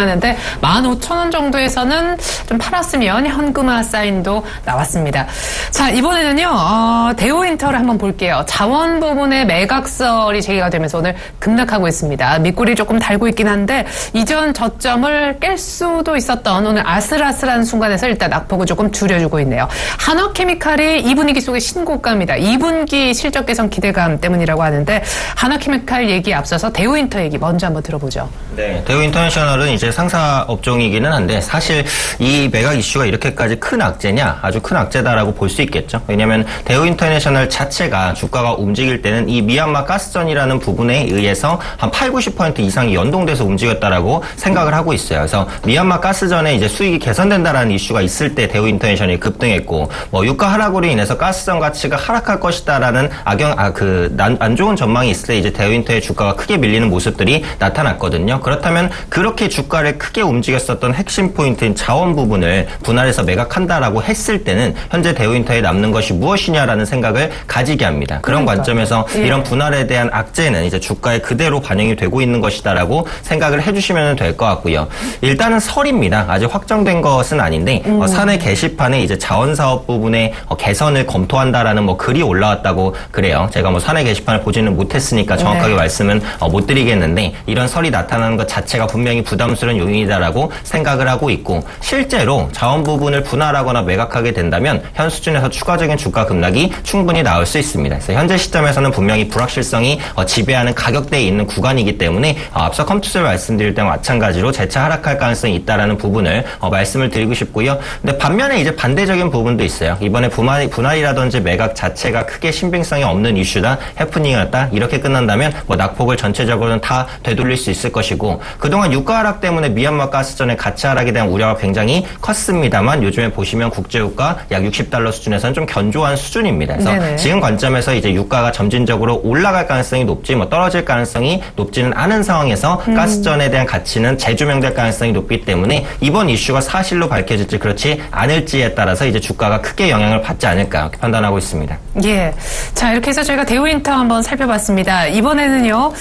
15,000원 정도에서는 좀 팔았으면 현금화 사인도 나왔습니다. 자, 이번에는요, 대우인터를 한번 볼게요. 자원 부분의 매각설이 제기가 되면서 오늘 급락하고 있습니다. 밑골이 조금 달고 있긴 한데 이전 저점을 깰 수도 있었던 오늘 아슬아슬한 순간에서 일단 낙폭을 조금 줄여주고 있네요. 한화케미칼이 이 분위기 속에 신고가입니다. 2분기 실적 개선 기대감 때문이라고 하는데 한화케미칼 얘기에 앞서서 대우인터 얘기 먼저 한번 들어보죠. 네, 대우인터내셔널은 이제 상사 업종이기는 한데 사실 이 매각 이슈가 이렇게까지 큰 악재냐? 아주 큰 악재다라고 볼 수 있겠죠. 왜냐하면 대우인터내셔널 자체가 주가가 움직일 때는 이 미얀마 가스전이라는 부분에 의해서 한 80-90% 이상이 연동돼서 움직였다라고 생각을 하고 있어요. 그래서 미얀마 가스전에 이제 수익이 개선된다라는 이슈가 있을 때 대우인터내셔널이 급등했고 뭐 유가 하락으로 인해서 가스전 가치가 하락할 것이다라는 안 좋은 전망이 있을 때 이제 대우인터의 주가가 크게 밀리는 모습들이 나타났거든요. 그렇다면 그렇게 주가를 크게 움직였었던 핵심 포인트인 자원 부분을 분할해서 매각한다라고 했을 때는 현재 대우인터에 남는 것이 무엇이냐라는 생각을 가지게 합니다. 그런 관점에서 이런 분할에 대한 악재는 이제 주가에 그대로 반영이 되고 있는 것이다라고 생각을 해주시면 될 것 같고요. 일단은 설입니다. 아직 확정된 것은 아닌데 사내 게시판에 이제 자원사업 부분의 개선을 검토한다라는 뭐 글이 올라왔다고 그래요. 제가 뭐 사내 게시판을 보지는 못했으니까 정확하게 말씀은 못 드리겠는데 이런 설이 나타나는 것 자체가 분명히 부담스러운 요인이다라고 생각을 하고 있고 실제로 자원 부분을 분할하거나 매각하게 된다면 현 수준에서 추가적인 주가 급락이 충분히 나올 수 있습니다. 그래서 현재 시점에서는 분명히 불확실성이 지배하는 가격대에 있는 구간이기 때문에 앞서 컴투스를 말씀드릴 때와 마찬가지로 재차 하락할 가능성이 있다라는 부분을 말씀을 드리고 싶고요. 근데 반면에 이제 반대적인 부분도 있어요. 이번에 분할이라든지 매각 자체가 크게 신빙성이 없는 이슈다, 해프닝이었다 이렇게 끝난다면 뭐 낙폭을 전체적으로는 다 되돌릴 수 있을 것이고 그동안 유가 하락 때문에 미얀마 가스전의 가치 하락에 대한 우려가 굉장히 컸습니다만 요즘에 보시면 국제유가 약 60달러 수준에서는 좀 견조한 수준입니다. 그래서 네네. 지금 관점에서 이제 유가가 점진적으로 올라갈 가능성이 높지 뭐 떨어질 가능성이 높지는 않은 상황에서 가스전에 대한 가치는 재조명될 가능성이 높기 때문에 이번 이슈가 사실로 밝혀질지 그렇지 않을지에 따라서 이제 주가가 크게 영향을 받지 않을까 이렇게 판단하고 있습니다. 예. 자, 이렇게 해서 저희가 대우인터 한번 살펴봤습니다. 이번에는요,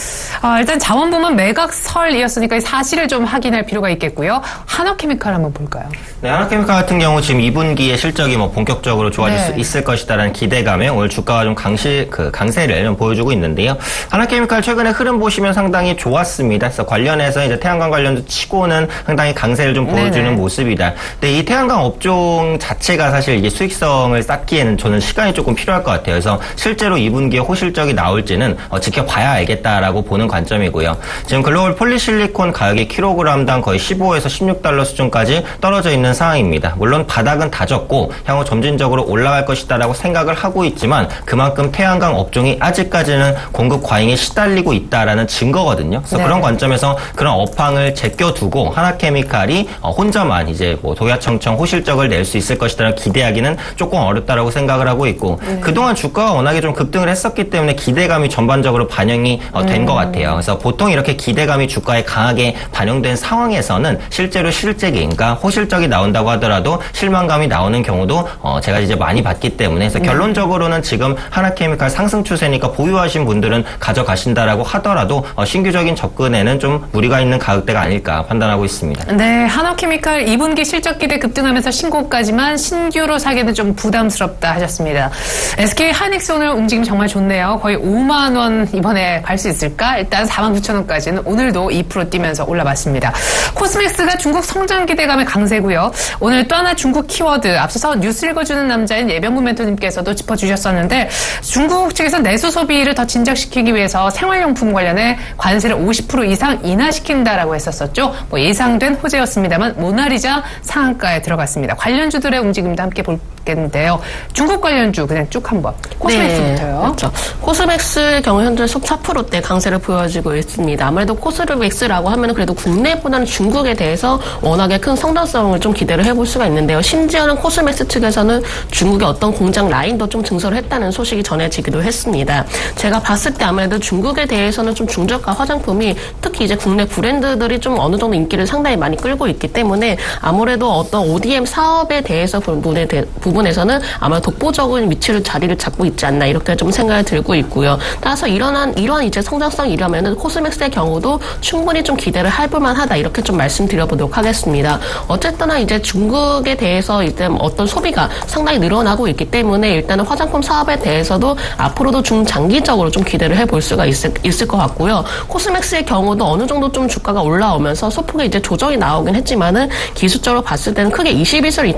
일단 자원부문 매각설이었으니까 이 사실을 좀 확인할 필요가 있겠고요. 한화케미칼 한번 볼까요? 네, 한화케미칼 같은 경우 지금 2분기에 실적이 뭐 본격적으로 좋아질 수 있을 것이다라는 기대감에 오늘 주가가 좀 강세를 좀 보여주고 있는데요. 한화케미칼 최근에 흐름 보시면 상당히 좋았습니다. 그래서 관련해서 이제 태양광 관련도 치고는 상당히 강세를 좀 보여주는 모습이다. 근데 이 태양광 업종 자체가 사실 이게 수익성을 쌓기에는 저는 시간이 조금 필요할 것 같아요. 그래서 실제로 2분기에 호실적이 나올지는 지켜봐야 알겠다라고 보는 관점이고요. 지금 글로벌 폴리실리콘 가격이 킬로그램당 거의 15에서 16달러 수준까지 떨어져 있는 상황입니다. 물론 바닥은 다졌고 향후 점진적으로 올라갈 것이다라고 생각을 하고 있지만 그만큼 태양광 업종이 아직까지는 공급 과잉에 시달리고 있다라는 증거거든요. 그래서 그런 관점에서 그런 업황을 제껴두고 한화케미칼이 혼자만 이제 뭐 도야청청 호실적을 낼 수 있을 것이다라고 기대하기는 조금 어렵다라고 생각을 하고 있고 그동안 주가가 워낙에 좀 급등을 했었기 때문에 기대감이 전반적으로 반영이 된 것 같아요. 그래서 보통 이렇게 기대감이 주가에 강하게 반영된 상황에서는 실제로 실적이, 그러니까 호실적이 나온다고 하더라도 실망감이 나오는 경우도 제가 이제 많이 봤기 때문에, 그래서 결론적으로는 지금 하나케미칼 상승 추세니까 보유하신 분들은 가져가신다라고 하더라도 신규적인 접근에는 좀 무리가 있는 가격대가 아닐까 판단하고 있습니다. 네, 하나케미칼 2분기 실적 기대 급등하면서 신고가지만 신규로 사기는 좀 부담스럽다 하셨습니다. SK 하이닉스 오늘 움직임 정말 좋네요. 거의 5만 원 이번에 갈 수 있을까? 일단 49,000원까지는 오늘도 2% 뛰면서 올라왔습니다. 코스맥스가 중국 성장 기대감의 강세고요. 오늘 또 하나 중국 키워드, 앞서서 뉴스 읽어주는 남자인 예병구 멘토님께서도 짚어주셨었는데, 중국 측에서 내수 소비를 더 진작시키기 위해서 생활용품 관련해 관세를 50% 이상 인하시킨다라고 했었었죠. 뭐 예상된 호재였습니다만 모나리자 상한가에 들어갔습니다. 관련주들의 움직임도 함께 볼겠는데요. 중국 관련주 그냥 쭉 한번. 코스맥스부터요. 네, 그렇죠. 코스맥스의 경우 현재 14%대 강세를 보여지고 있습니다. 아무래도 코스맥스라고 하면 그래도 국내보다는 중국에 대해서 워낙에 큰 성장성을 좀 기대를 해볼 수가 있는데요. 심지어는 코스맥스 측에서는 중국의 어떤 공장 라인도 좀 증설을 했다는 소식이 전해지기도 했습니다. 제가 봤을 때 아무래도 중국에 대해서는 좀 중저가 화장품이 특히 이제 국내 브랜드들이 좀 어느 정도 인기를 상당히 많이 끌고 있기 때문에 아무래도 어떤 ODM 사업에 대해서 부분에서는 아마 독보적인 자리를 잡고 있지 않나 이렇게 좀 생각이 들고 있고요. 따라서 이러한 이제 성장성이라면은 코스맥스의 경우도 충분히 좀 기대를 해볼 만하다 이렇게 좀 말씀드려보도록 하겠습니다. 어쨌거나 이제 중국에 대해서 일단 어떤 소비가 상당히 늘어나고 있기 때문에 일단은 화장품 사업에 대해서도 앞으로도 중장기적으로 좀 기대를 해볼 수가 있을 것 같고요. 코스맥스의 경우도 어느 정도 좀 주가가 올라오면서 소폭의 이제 조정이 나오긴 했지만은 기술적으로 봤을 때는 크게 21선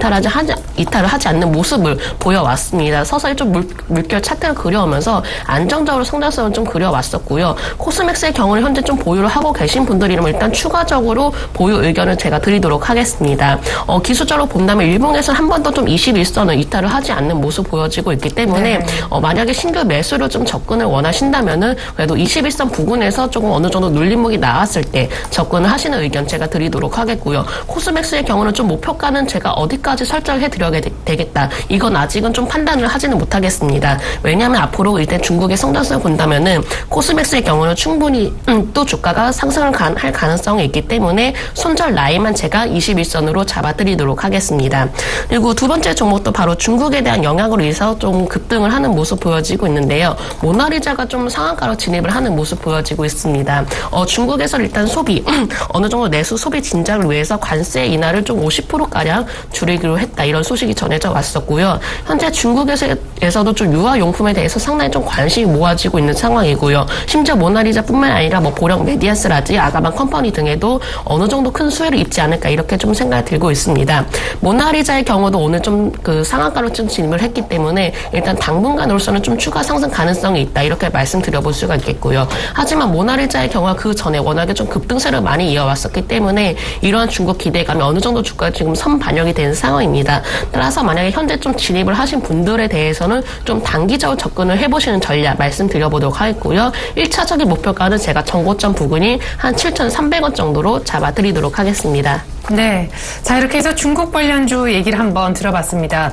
이탈을 하지 않는 모습을 보여왔습니다. 서서히 좀 물결 차트를 그려오면서 안정적으로 성장성을 좀 그려왔었고요. 코스맥스의 경우는 현재 좀 보유를 하고 계신 분들이라면 일단 추가적으로 보유 의견을 제가 드리도록 하겠습니다. 기술적으로 본다면 일봉에서 한 번 더 좀 21선을 이탈을 하지 않는 모습 보여지고 있기 때문에 만약에 신규 매수로 좀 접근을 원하신다면은 그래도 21선 부근에서 조금 어느 정도 눌림목이 나왔을 때 접근을 하시는 의견 제가 드리도록 하겠고요. 코스맥스의 경우는 좀 목표가는 제가 어디까지 설정을 해드려야 되겠다. 이건 아직은 좀 판단을 하지는 못하겠습니다. 왜냐하면 앞으로 일단 중국의 성장성을 본다면은 코스맥스의 경우는 충분히 또 주가가 상승을 할 가능성이 있기 때문에 손절 라인만 제가 21선으로 잡아드리도록 하겠습니다. 그리고 두 번째 종목도 바로 중국에 대한 영향으로 인해서 좀 급등을 하는 모습 보여지고 있는데요. 모나리자가 좀 상한가로 진입을 하는 모습 보여지고 있습니다. 중국에서 일단 소비 어느 정도 내수 소비 진작을 위해서 관세 인하를 좀 50%가량 줄이기로 했다. 이런 소식이 전해져 왔었고요. 현재 중국에서도 좀 유아용품에 대해서 상당히 좀 관심이 모아지고 있는 상황이고요. 심지어 모나리자뿐만 아니라 뭐 보령 메디아스라지 아가방 컴퍼니 등에도 어느 정도 큰 수혜를 입지 않을까 이렇게 좀 생각이 들고 있습니다. 모나리자의 경우도 오늘 좀 그 상한가로 좀 진입을 했기 때문에 일단 당분간으로서는 좀 추가 상승 가능성이 있다 이렇게 말씀드려볼 수가 있겠고요. 하지만 모나리자의 경우가 그 전에 워낙에 좀 급등세를 많이 이어왔었기 때문에 이러한 중국 기대감이 어느 정도 주가에 지금 선반영이 되는 상황입니다. 따라서 만약에 현재 좀 진입을 하신 분들에 대해서는 좀 단기적으로 접근을 해보시는 전략 말씀드려보도록 하겠고요. 1차적인 목표가는 제가 정고점 부근이 한 7,300원 정도로 잡아드리도록 하겠습니다. 네. 자, 이렇게 해서 중국 관련주 얘기를 한번 들어봤습니다.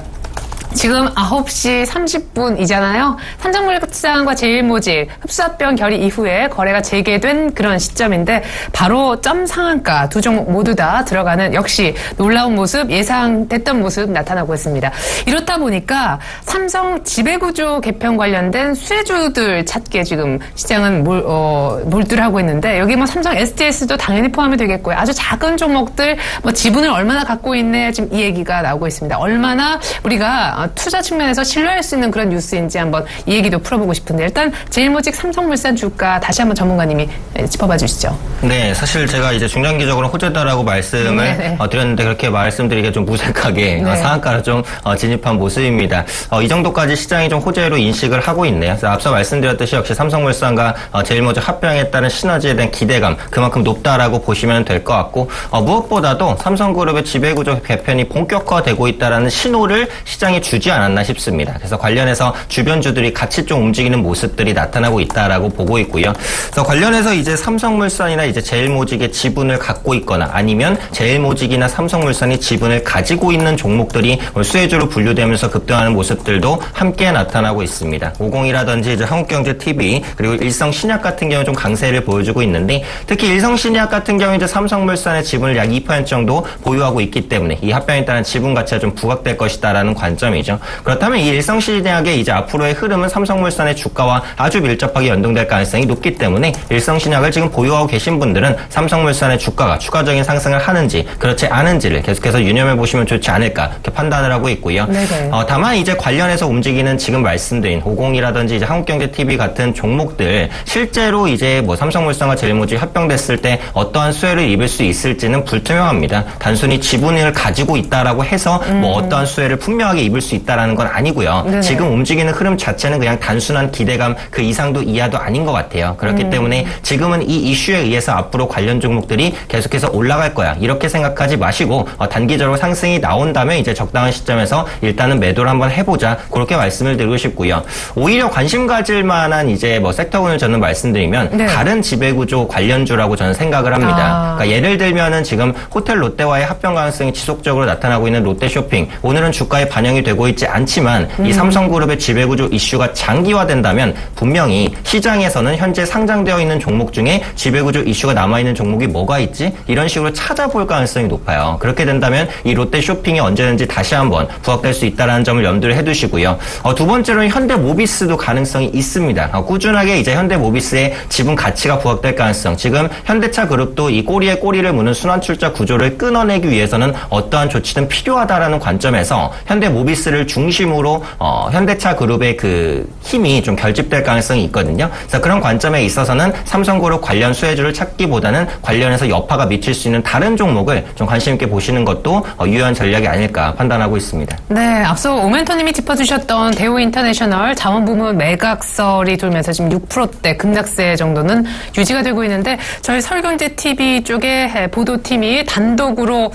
지금 9시 30분이잖아요. 삼성물산과 제일모직 흡수합병 결의 이후에 거래가 재개된 그런 시점인데 바로 점 상한가 두 종목 모두 다 들어가는 역시 놀라운 모습, 예상됐던 모습 나타나고 있습니다. 이렇다 보니까 삼성 지배구조 개편 관련된 수혜주들 찾기에 지금 시장은 몰두를 하고 있는데 여기 뭐 삼성 STS도 당연히 포함이 되겠고요. 아주 작은 종목들 뭐 지분을 얼마나 갖고 있네 지금 이 얘기가 나오고 있습니다. 얼마나 우리가 투자 측면에서 신뢰할 수 있는 그런 뉴스인지 한번 이 얘기도 풀어보고 싶은데 일단 제일모직 삼성물산 주가 다시 한번 전문가님이 짚어봐 주시죠. 네, 사실 제가 이제 중장기적으로 호재다라고 말씀을 드렸는데 그렇게 말씀드리기가 좀 무색하게 상한가로 좀 진입한 모습입니다. 이 정도까지 시장이 좀 호재로 인식을 하고 있네요. 그래서 앞서 말씀드렸듯이 역시 삼성물산과 제일모직 합병에 따른 시너지에 대한 기대감 그만큼 높다라고 보시면 될 것 같고 무엇보다도 삼성그룹의 지배구조 개편이 본격화되고 있다라는 신호를 시장이 주지 않았나 싶습니다. 그래서 관련해서 주변주들이 같이 좀 움직이는 모습들이 나타나고 있다라고 보고 있고요. 그래서 관련해서 이제 삼성물산이나 이제 제일모직의 지분을 갖고 있거나 아니면 제일모직이나 삼성물산이 지분을 가지고 있는 종목들이 수혜주로 분류되면서 급등하는 모습들도 함께 나타나고 있습니다. 50이라든지 이제 한국경제TV 그리고 일성신약 같은 경우 좀 강세를 보여주고 있는데 특히 일성신약 같은 경우 이제 삼성물산의 지분을 약 2% 정도 보유하고 있기 때문에 이 합병에 따른 지분 가치가 좀 부각될 것이다라는 관점이죠. 그렇다면 이 일성신약의 이제 앞으로의 흐름은 삼성물산의 주가와 아주 밀접하게 연동될 가능성이 높기 때문에 일성신약을 지금 보유하고 계신 분들은 삼성물산의 주가가 추가적인 상승을 하는지 그렇지 않은지를 계속해서 유념해 보시면 좋지 않을까 이렇게 판단을 하고 있고요. 다만 이제 관련해서 움직이는 지금 말씀드린 50이라든지 이제 한국경제TV 같은 종목들 실제로 이제 뭐 삼성물산과 제일모직 합병됐을 때 어떠한 수혜를 입을 수 있을지는 불투명합니다. 단순히 지분을 가지고 있다라고 해서 뭐 어떠한 수혜를 분명하게 입을 수 있다라는 건 아니고요. 네네. 지금 움직이는 흐름 자체는 그냥 단순한 기대감 그 이상도 이하도 아닌 것 같아요. 그렇기 때문에 지금은 이 이슈에 의해서 앞으로 관련 종목들이 계속해서 올라갈 거야. 이렇게 생각하지 마시고 단기적으로 상승이 나온다면 이제 적당한 시점에서 일단은 매도를 한번 해보자. 그렇게 말씀을 드리고 싶고요. 오히려 관심 가질 만한 이제 뭐 섹터군을 저는 말씀드리면 네. 다른 지배구조 관련주라고 저는 생각을 합니다. 그러니까 예를 들면은 지금 호텔 롯데와의 합병 가능성이 지속적으로 나타나고 있는 롯데쇼핑. 오늘은 주가에 반영이 되고 있지 않지만 이 삼성그룹의 지배구조 이슈가 장기화된다면 분명히 시장에서는 현재 상장되어 있는 종목 중에 지배구조 이슈가 남아있는 종목이 뭐가 있지? 이런 식으로 찾아볼 가능성이 높아요. 그렇게 된다면 이 롯데쇼핑이 언제든지 다시 한번 부각될 수 있다는 점을 염두를 해두시고요. 두 번째로는 현대모비스도 가능성이 있습니다. 꾸준하게 이제 현대모비스의 지분 가치가 부각될 가능성. 지금 현대차 그룹도 이 꼬리에 꼬리를 무는 순환출자 구조를 끊어내기 위해서는 어떠한 조치든 필요하다라는 관점에서 현대모비스를 중심으로 현대차 그룹의 그 힘이 좀 결집될 가능성이 있거든요. 그래서 그런 관점에 있어서는 삼성그룹 관련 수혜주를 찾기보다는 관련해서 여파가 미칠 수 있는 다른 종목을 좀 관심 있게 보시는 것도 유효한 전략이 아닐까 판단하고 있습니다. 네, 앞서 오멘토님이 짚어주셨던 대우인터내셔널 자원부문 매각설이 돌면서 지금 6%대 급락세 정도는 유지가 되고 있는데 저희 설경제TV 쪽에 보도팀이 단독으로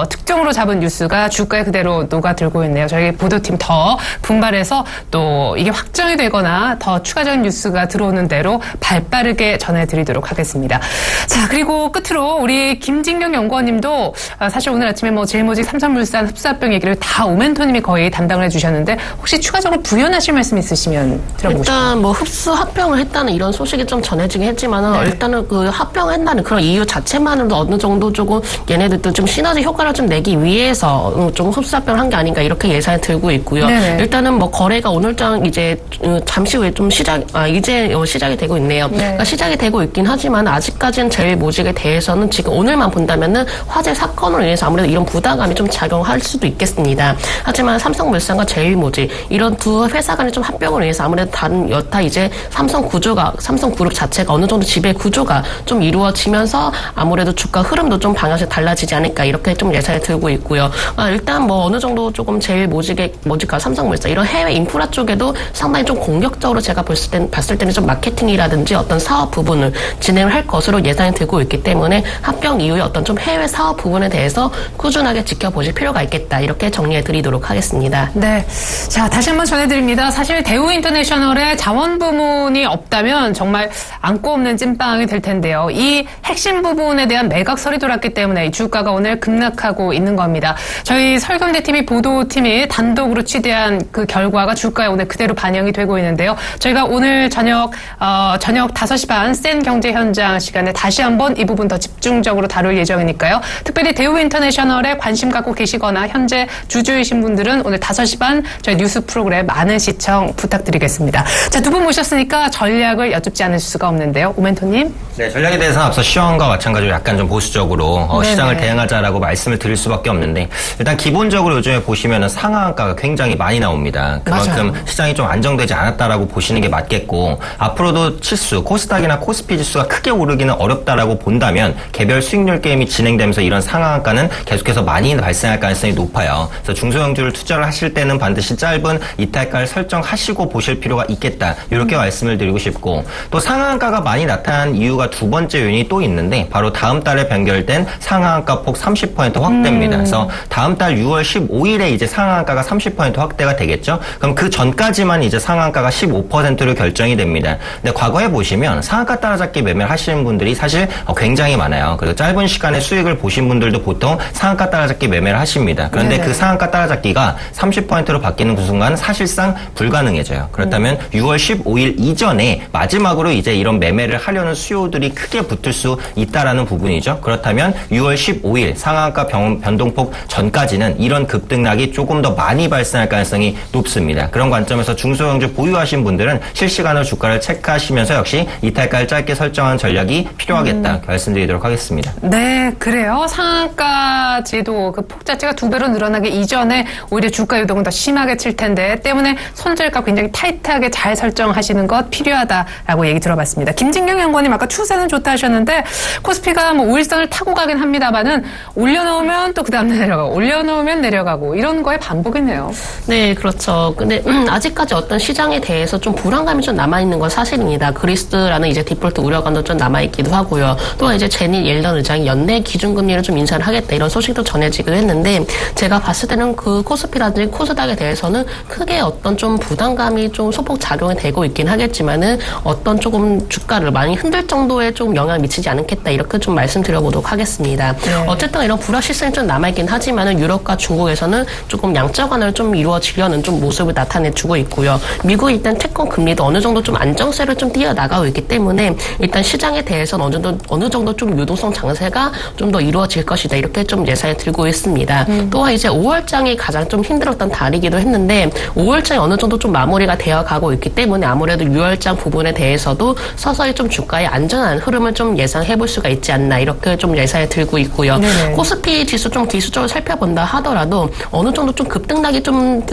특정으로 잡은 뉴스가 주가에 그대로 녹아들고 있네요. 저희 보도팀 더 분발해서 또 이게 확정이 되거나 더 추가적인 뉴스가 들어오는 대로 발빠르게 전해드리도록 하겠습니다. 자, 그리고 끝으로 우리 김진경 연구원님도 사실 오늘 아침에 뭐 제일모직 삼성물산 흡수합병 얘기를 다 오멘토님이 거의 담당을 해주셨는데 혹시 추가적으로 부연하실 말씀 있으시면 들어보고 싶어요. 일단 뭐 흡수 합병을 했다는 이런 소식이 좀 전해지긴 했지만은 일단은 그 합병을 한다는 그런 이유 자체만으로도 어느 정도 조금 얘네들도 좀 시너지 효과를 좀 내기 위해서 좀 흡수 합병을 한 게 아닌가 이렇게 예상이 들고 있고요. 네네. 일단은 뭐 거래가 오늘장 이제 잠시 후에 좀 이제 시작이 되고 있네요. 네. 그러니까 시작이 되고 있긴 하지만 아직까지는 제일모직에 대해서는 지금 오늘만 본다면은 화재 사건으로 인해서 아무래도 이런 부담감이 좀 작용할 수도 있겠습니다. 하지만 삼성물산과 제일모직 이런 두 회사 간의 좀 합병으로 인해서 아무래도 다른 여타 이제 삼성그룹 자체가 어느 정도 지배 구조가 좀 이루어지면서 아무래도 주가 흐름도 좀 방향이 달라지지 않을까 이렇게 좀 예상이 들고 있고요. 일단 뭐 어느 정도 조금 제일모직과 삼성물산 이런 해외 인프라 쪽에도 상당히 좀 공격적으로 제가 봤을 때는 좀 마케팅이라든지 어떤 사업 부분을 진행을 할 것으로 예상이 되고 있기 때문에 합병 이후에 어떤 좀 해외 사업 부분에 대해서 꾸준하게 지켜보실 필요가 있겠다 이렇게 정리해 드리도록 하겠습니다. 네. 자, 다시 한번 전해드립니다. 사실 대우인터내셔널의 자원부문이 없다면 정말 안고 없는 찐빵이 될 텐데요. 이 핵심 부분에 대한 매각설이 돌았기 때문에 이 주가가 오늘 급락하고 있는 겁니다. 저희 설경제TV 보도팀이 단독으로 취재한 그 결과가 주가에 오늘 그대로 반영이 되고 있는데요. 저희가 오늘 저녁 5시 반 센 경제 현장 시간에 다시 한번 이 부분 더 집중적으로 다룰 예정이니까요. 특별히 대우인터내셔널에 관심 갖고 계시거나 현재 주주이신 분들은 오늘 5시 반 저희 뉴스 프로그램 많은 시청 부탁드리겠습니다. 자, 두 분 모셨으니까 전략을 여쭙지 않을 수가 없는데요. 오멘토님. 네, 전략에 대해서는 앞서 시황과 마찬가지로 약간 좀 보수적으로 시장을 대응하자라고 말씀을 드릴 수밖에 없는데 일단 기본적으로 요즘에 보시면은 상하한가가 굉장히 많이 나옵니다. 그만큼 맞아요. 시장이 좀 안정되지 않았다라고 보시는 게 맞겠고 앞으로도 치수, 코스닥이나 코스피 지수가 크게 오르기는 어렵다라고 본다면 개별 수익률 게임이 진행되면서 이런 상하한가는 계속해서 많이 발생할 가능성이 높아요. 그래서 중소형주를 투자를 하실 때는 반드시 짧은 이탈가를 설정하시고 보실 필요가 있겠다. 이렇게 말씀을 드리고 싶고 또 상하한가가 많이 나타난 이유가 두 번째 요인이 또 있는데 바로 다음 달에 변결된 상하한가 폭 30% 확대입니다. 그래서 다음 달 6월 15일에 이제 상하한가 상한가가 30% 확대가 되겠죠. 그럼 그 전까지만 이제 상한가가 15%로 결정이 됩니다. 근데 과거에 보시면 상한가 따라잡기 매매를 하시는 분들이 사실 굉장히 많아요. 그래서 짧은 시간에 수익을 보신 분들도 보통 상한가 따라잡기 매매를 하십니다. 그런데 그 상한가 따라잡기가 30%로 바뀌는 그 순간 사실상 불가능해져요. 그렇다면 6월 15일 이전에 마지막으로 이제 이런 매매를 하려는 수요들이 크게 붙을 수 있다라는 부분이죠. 그렇다면 6월 15일 상한가 변동폭 전까지는 이런 급등락이 조금 더 많이 발생할 가능성이 높습니다. 그런 관점에서 중소형주 보유하신 분들은 실시간으로 주가를 체크하시면서 역시 이탈가를 짧게 설정하는 전략이 필요하겠다 말씀드리도록 하겠습니다. 네, 그래요. 상한가지도 그 폭 자체가 2배로 늘어나기 이전에 오히려 주가 유동은 더 심하게 칠 텐데 때문에 손절가 굉장히 타이트하게 잘 설정하시는 것 필요하다라고 얘기 들어봤습니다. 김진경 연구원님 아까 추세는 좋다 하셨는데 코스피가 뭐 5일선을 타고 가긴 합니다만은 올려놓으면 또 그 다음날 내려가고 올려놓으면 내려가고 이런 거의 반복이네요. 네, 그렇죠. 근데 아직까지 어떤 시장에 대해서 좀 불안감이 좀 남아있는 건 사실입니다. 그리스라는 이제 디폴트 우려감도 좀 남아있기도 하고요. 또한 이제 제닛 옐런 의장이 연내 기준금리를 좀 인상을 하겠다 이런 소식도 전해지기도 했는데 제가 봤을 때는 그 코스피라든지 코스닥에 대해서는 크게 어떤 좀 부담감이 좀 소폭 작용이 되고 있긴 하겠지만은 어떤 조금 주가를 많이 흔들 정도의 좀 영향을 미치지 않겠다 이렇게 좀 말씀드려보도록 하겠습니다. 네. 어쨌든 이런 불확 실성이 좀 남아있긴 하지만은 유럽과 중국에서는 조금 양적 완화를 좀 이루어지려는 좀 모습을 나타내주고 있고요. 미국 일단 채권 금리도 어느 정도 좀 안정세를 좀 띄어나가고 있기 때문에 일단 시장에 대해서는 어느 정도 좀 유동성 장세가 좀 더 이루어질 것이다 이렇게 좀 예상이 들고 있습니다. 또한 이제 5월장이 가장 좀 힘들었던 달이기도 했는데 5월장이 어느 정도 좀 마무리가 되어가고 있기 때문에 아무래도 6월장 부분에 대해서도 서서히 좀 주가의 안전한 흐름을 좀 예상해볼 수가 있지 않나 이렇게 좀 예상이 들고 있고요. 네네. 코스피 지수 좀 기술적으로 살펴본다 하더라도 어느 정도 좀 급등락이 좀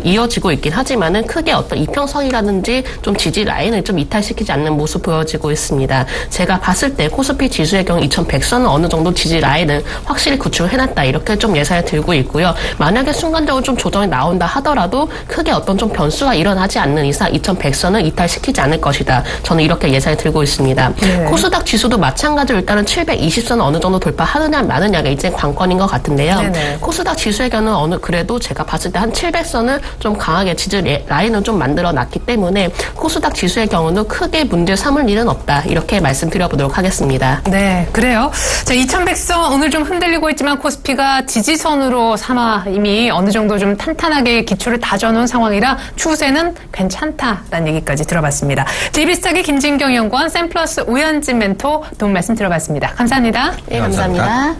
이어지고 있긴 하지만은 크게 어떤 이평선이라든지 좀 지지 라인을 좀 이탈시키지 않는 모습 보여지고 있습니다. 제가 봤을 때 코스피 지수의 경우 2100선은 어느 정도 지지 라인을 확실히 구축해놨다 이렇게 좀 예상이 들고 있고요. 만약에 순간적으로 좀 조정이 나온다 하더라도 크게 어떤 좀 변수가 일어나지 않는 이상 2100선을 이탈시키지 않을 것이다. 저는 이렇게 예상이 들고 있습니다. 네. 코스닥 지수도 마찬가지로 일단은 720선 어느 정도 돌파하느냐 마느냐가 이제 관건인 것 같은데요. 네네. 코스닥 지수의 경우는 그래도 제가 봤을 때 한 700선을 좀 강하게 지지 라인을 좀 만들어 놨기 때문에 코스닥 지수의 경우는 크게 문제 삼을 일은 없다. 이렇게 말씀드려보도록 하겠습니다. 네, 그래요. 자, 2100선 오늘 좀 흔들리고 있지만 코스피가 지지선으로 삼아 이미 어느 정도 좀 탄탄하게 기초를 다져놓은 상황이라 추세는 괜찮다라는 얘기까지 들어봤습니다. JB스탁의 김진경 연구원, 샘플러스 오현진 멘토 도움 말씀 들어봤습니다. 감사합니다. 네, 감사합니다.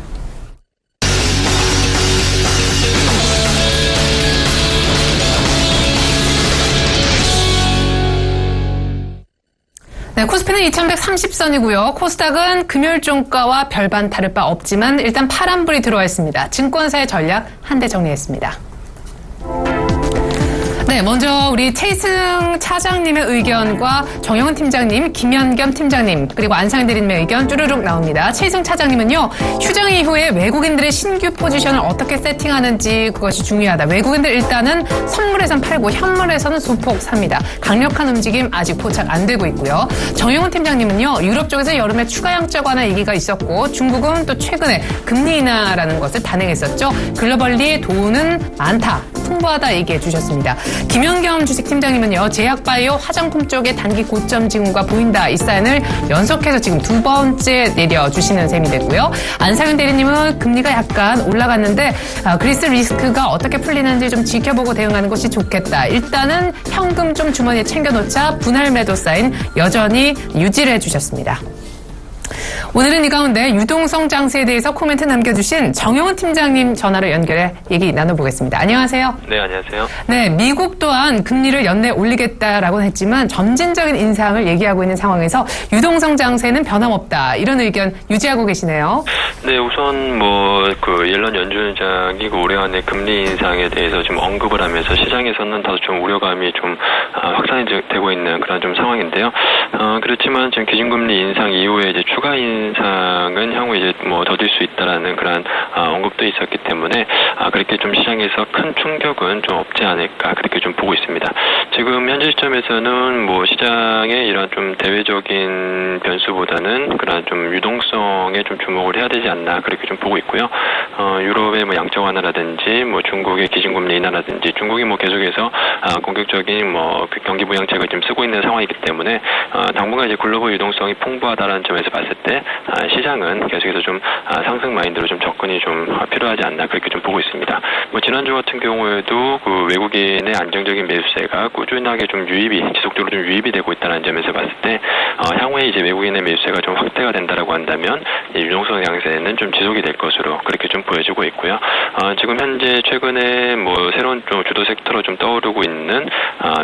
네, 코스피는 2130선이고요. 코스닥은 금요일 종가와 별반 다를 바 없지만 일단 파란불이 들어와 있습니다. 증권사의 전략 한 대 정리했습니다. 네, 먼저 우리 최승 차장님의 의견과 정영훈 팀장님, 김연겸 팀장님, 그리고 안상현 대리님의 의견 쭈르륵 나옵니다. 최승 차장님은요, 휴장 이후에 외국인들의 신규 포지션을 어떻게 세팅하는지 그것이 중요하다. 외국인들 일단은 선물에선 팔고 현물에서는 소폭 삽니다. 강력한 움직임 아직 포착 안 되고 있고요. 정영훈 팀장님은요, 유럽 쪽에서 여름에 추가 양적 완화 얘기가 있었고 중국은 또 최근에 금리 인하라는 것을 단행했었죠. 글로벌리 돈은 많다, 풍부하다 얘기해 주셨습니다. 김연겸 주식팀장님은요, 제약바이오 화장품 쪽에 단기 고점 징후가 보인다. 이 사인을 연속해서 지금 2번째 내려주시는 셈이 됐고요. 안상현 대리님은 금리가 약간 올라갔는데 그리스 리스크가 어떻게 풀리는지 좀 지켜보고 대응하는 것이 좋겠다. 일단은 현금 좀 주머니에 챙겨놓자. 분할 매도 사인 여전히 유지를 해주셨습니다. 오늘은 이 가운데 유동성 장세에 대해서 코멘트 남겨주신 정영훈 팀장님 전화로 연결해 얘기 나눠보겠습니다. 안녕하세요. 네, 안녕하세요. 네, 미국 또한 금리를 연내 올리겠다라고는 했지만 점진적인 인상을 얘기하고 있는 상황에서 유동성 장세는 변함없다. 이런 의견 유지하고 계시네요. 네, 우선 옐런 연준의장이 올해 안에 금리 인상에 대해서 좀 언급을 하면서 시장에서는 다소 좀 우려감이 좀 확산이 되고 있는 그런 좀 상황인데요. 그렇지만 지금 기준금리 인상 이후에 이제 추가 인상은 향후 이제 뭐 더딜 수 있다라는 그런 언급도 있었기 때문에 그렇게 좀 시장에서 큰 충격은 좀 없지 않을까 그렇게 좀 보고 있습니다. 지금 현재 시점에서는 뭐 시장의 이런 좀 대외적인 변수보다는 그런 좀 유동성에 좀 주목을 해야 되지 않나 그렇게 좀 보고 있고요. 유럽의 뭐 양적 완화라든지 뭐 중국의 기준금리 인하라든지 중국이 뭐 계속해서 공격적인 뭐 경기 부양책을 좀 쓰고 있는 상황이기 때문에 당분간 이제 글로벌 유동성이 풍부하다라는 점에서 봤을 때 시장은 계속해서 좀 상승 마인드로 좀 접근이 좀 필요하지 않나 그렇게 좀 보고 있습니다. 뭐 지난주 같은 경우에도 그 외국인의 안정적인 매수세가 꾸준하게 좀 지속적으로 좀 유입이 되고 있다는 점에서 봤을 때 향후에 이제 외국인의 매수세가 좀 확대가 된다라고 한다면 유동성 양세는 좀 지속이 될 것으로 그렇게 좀 보여지고 있고요. 지금 현재 최근에 뭐 새로운 좀 주도 섹터로 좀 떠오르고 있는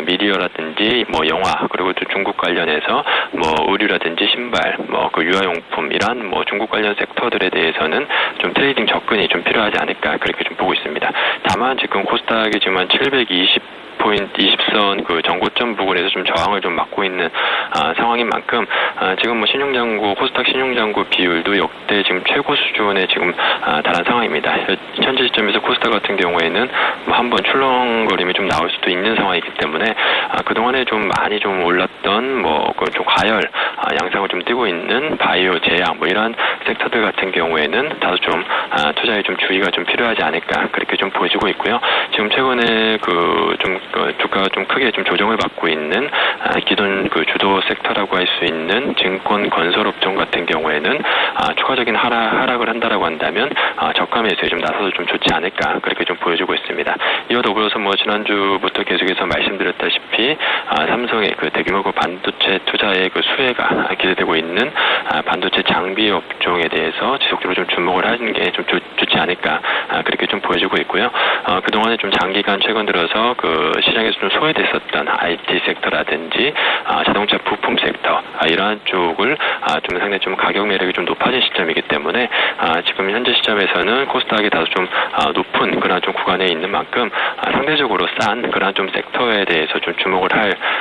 미디어라든지 뭐 영화 그리고 또 중국 관련해서 뭐 의류라든지 신발 뭐 그 유아용품 이런 뭐 중국 관련 섹터들에 대해서는 좀 트레이딩 접근이 좀 필요하지 않을까 그렇게 좀 보고 있습니다. 다만 지금 코스닥이 지금 한 20선 그 정고점 부근에서 좀 저항을 좀 막고 있는 상황인 만큼 지금 뭐 코스닥 신용장구 비율도 역대 지금 최고 수준에 지금 달한 상황입니다. 현재 시점에서 코스닥 같은 경우에는 뭐 한번 출렁거림이 좀 나올 수도 있는 상황이기 때문에 그동안에 좀 많이 좀 올랐던 뭐 좀 과열 양상을 좀 띄고 있는 바이오, 제약 뭐 이런 섹터들 같은 경우에는 다소 좀 투자에 좀 주의가 좀 필요하지 않을까 그렇게 좀 보여지고 있고요. 지금 최근에 주가가 좀 크게 좀 조정을 받고 있는 기존 그 주도 섹터라고 할 수 있는 증권 건설업종 같은 경우에는 추가적인 하락을 한다라고 한다면 저가 매수에 좀 나서도 좀 좋지 않을까 그렇게 좀 보여지고 있습니다. 이와 더불어서 뭐 지난주부터 계속해서 말씀드렸다시피 삼성의 그 대규모 그 반도체 투자의 그 수혜가 기대되고 있는 반도체 장비 업종에 대해서 지속적으로 좀 주목을 하는 게 좀 좋지 않을까 그렇게 좀 보여지고 있고요. 그동안에 좀 장기간 최근 들어서 그 시장에서 좀 소외됐었던 IT 섹터라든지 자동차 부품 섹터 이러한 쪽을 좀 상당히 좀 가격 매력이 좀 높아진 시점이기 때문에 지금 현재 시점에서는 코스닥이 다소 좀 높은 그런 좀 구간에 있는 만큼 상대적으로 싼 그런 좀 섹터에 대해서 좀 주목을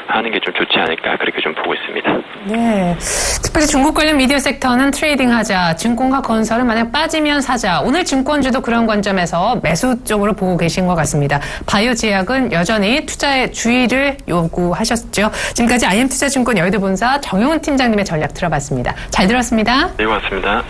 하는 게 좀 좋지 않을까 그렇게 좀 보고 있습니다. 네, 특별히 중국 관련 미디어 섹터는 트레이딩하자, 증권과 건설은 만약 빠지면 사자. 오늘 증권주도 그런 관점에서 매수 쪽으로 보고 계신 것 같습니다. 바이오 제약은 여전히 투자에 주의를 요구하셨죠. 지금까지 IM투자증권 여의도 본사 정용훈 팀장님의 전략 들어봤습니다. 잘 들었습니다. 네, 고맙습니다.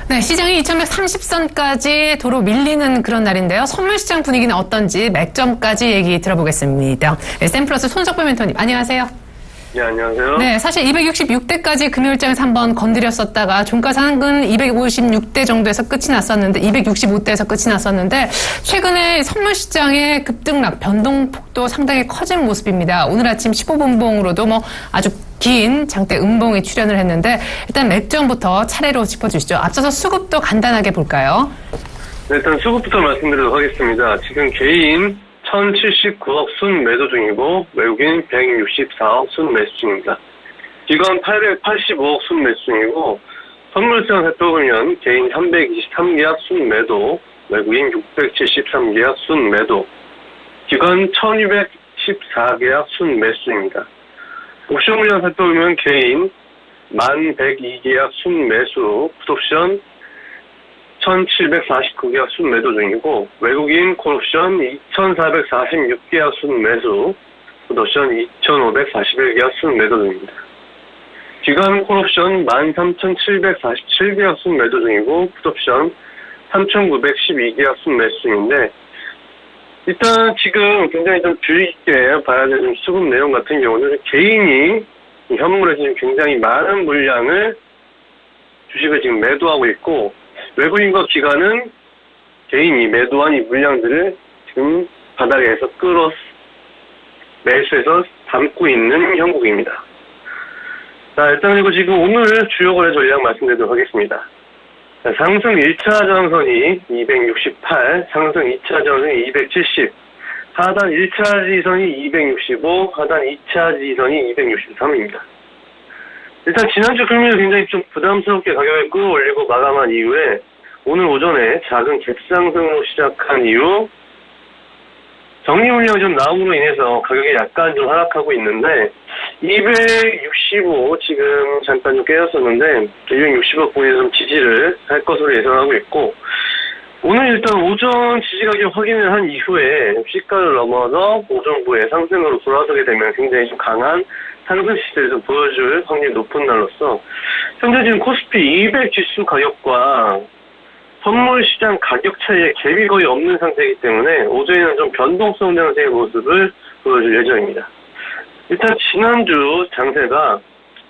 네, 시장이 2130선까지 도로 밀리는 그런 날인데요. 선물시장 분위기는 어떤지 맥점까지 얘기 들어보겠습니다. 네, 샘플러스 손석배 멘토님, 안녕하세요. 네, 안녕하세요. 네, 사실 266대까지 금요일장에서 한번 건드렸었다가 종가상은 256대 정도에서 끝이 났었는데 265대에서 끝이 났었는데 최근에 선물시장의 급등락 변동폭도 상당히 커진 모습입니다. 오늘 아침 15분봉으로도 뭐 아주 긴 장대 음봉이 출현을 했는데 일단 맥점부터 차례로 짚어주시죠. 앞서서 수급도 간단하게 볼까요? 네, 일단 수급부터 말씀드리도록 하겠습니다. 지금 개인 1079억 순 매도 중이고 외국인 164억 순 매수 중입니다. 기관 885억 순 매수 중이고 선물시장 살펴보면 개인 323계약 순 매도, 외국인 673계약 순 매도, 기관 1214계약 순 매수 중입니다. 옵션 물량 살펴보면 개인 1102계약 순 매수, 풋옵션 1749계약 순 매도 중이고 외국인 콜옵션 2446계약 순 매수, 풋옵션 2541계약 순 매도 중입니다. 기관 콜옵션 13747계약 순 매도 중이고 풋옵션 3912계약 순 매수 중인데 일단 지금 굉장히 좀 주의 깊게 봐야 되는 수급 내용 같은 경우는 개인이 현물에서 지금 굉장히 많은 물량을 주식을 지금 매도하고 있고 외국인과 기관은 개인이 매도한 이 물량들을 지금 바닥에서 매수해서 담고 있는 형국입니다. 자, 일단 그리고 지금 오늘 주요 거래 전략 말씀드리도록 하겠습니다. 자, 상승 1차 저항선이 268, 상승 2차 저항선이 270, 하단 1차 지지선이 265, 하단 2차 지지선이 263입니다. 일단 지난주 금요일 굉장히 좀 부담스럽게 가격을 끌어올리고 마감한 이후에 오늘 오전에 작은 갭상승으로 시작한 이후 정리 물량이 좀 나옴으로 인해서 가격이 약간 좀 하락하고 있는데 265 지금 잠깐 좀 깨졌었는데 265 부위에서 좀 지지를 할 것으로 예상하고 있고 오늘 일단 오전 지지 가격 확인을 한 이후에 시가를 넘어서 오전부에 상승으로 돌아서게 되면 굉장히 좀 강한 상승 시세를 좀 보여줄 확률이 높은 날로서 현재 지금 코스피 200 지수 가격과 선물 시장 가격 차이에 갭이 거의 없는 상태이기 때문에 오전에는 좀 변동성 장세의 모습을 보여줄 예정입니다. 일단 지난주 장세가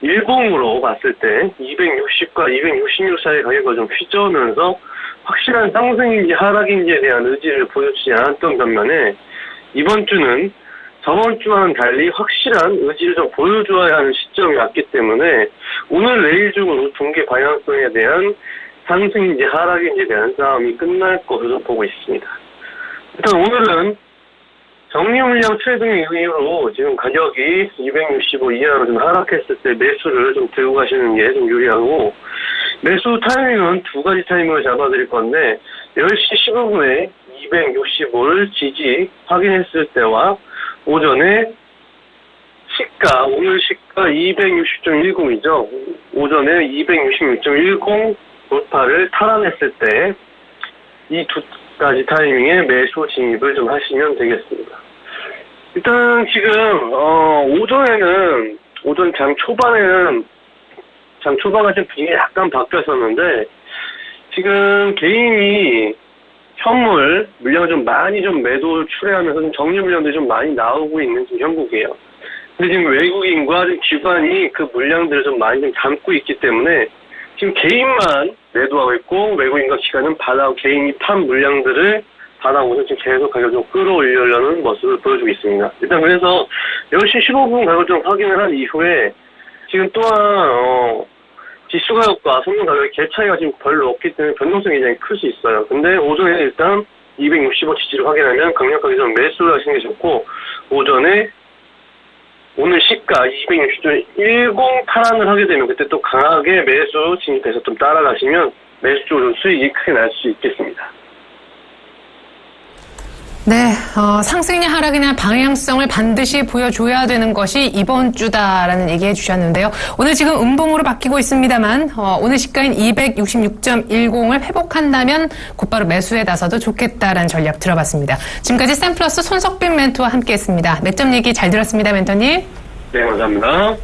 일봉으로 봤을 때 260과 266 사이 가격을 좀 휘저으면서 확실한 상승인지 하락인지에 대한 의지를 보여주지 않았던 반면에 이번 주는 저번 주와는 달리 확실한 의지를 좀 보여줘야 하는 시점이 왔기 때문에 오늘 내일 중으로 동계 방향성에 대한 상승인지 하락인지에 대한 싸움이 끝날 것으로 보고 있습니다. 일단 오늘은 정리 물량 트레이딩 이후로 지금 가격이 265 이하로 좀 하락했을 때 매수를 좀 들고 가시는 게 좀 유리하고 매수 타이밍은 두 가지 타이밍을 잡아드릴 건데 10시 15분에 265를 지지 확인했을 때와 오전에 시가, 오늘 시가 260.10이죠. 오전에 266.10 돌파를 탈환했을 때 이 두 가지 타이밍에 매수 진입을 좀 하시면 되겠습니다. 일단 지금 오전에는 오전 장 초반에는 장 초반과 좀 분위기 약간 바뀌었었는데 지금 개인이 현물 물량을 좀 많이 좀 매도 출회하면서 좀 정리 물량들이 좀 많이 나오고 있는 지금 형국이에요. 근데 지금 외국인과 기관이 그 물량들을 좀 많이 좀 담고 있기 때문에 지금 개인만 매도하고 있고 외국인과 기관은 개인이 판 물량들을 받아오면서 지금 계속 가격을 좀 끌어올리려는 모습을 보여주고 있습니다. 일단 그래서 10시 15분 가격을 좀 확인을 한 이후에 지금 또한 지수 가격과 선물 가격의 갭 차이가 지금 별로 없기 때문에 변동성이 굉장히 클 수 있어요. 근데 오전에 일단 265 지지를 확인하면 강력하게 좀 매수를 하시는 게 좋고 오전에 오늘 시가 260.10 탈환을 하게 되면 그때 또 강하게 매수 진입해서 좀 따라가시면 매수 쪽으로 수익이 크게 날 수 있겠습니다. 네, 상승이냐 하락이냐 방향성을 반드시 보여줘야 되는 것이 이번 주다라는 얘기해 주셨는데요. 오늘 지금 음봉으로 바뀌고 있습니다만 오늘 시가인 266.10을 회복한다면 곧바로 매수에 나서도 좋겠다라는 전략 들어봤습니다. 지금까지 샘플러스 손석빈 멘토와 함께했습니다. 매점 얘기 잘 들었습니다, 멘토님. 네, 감사합니다.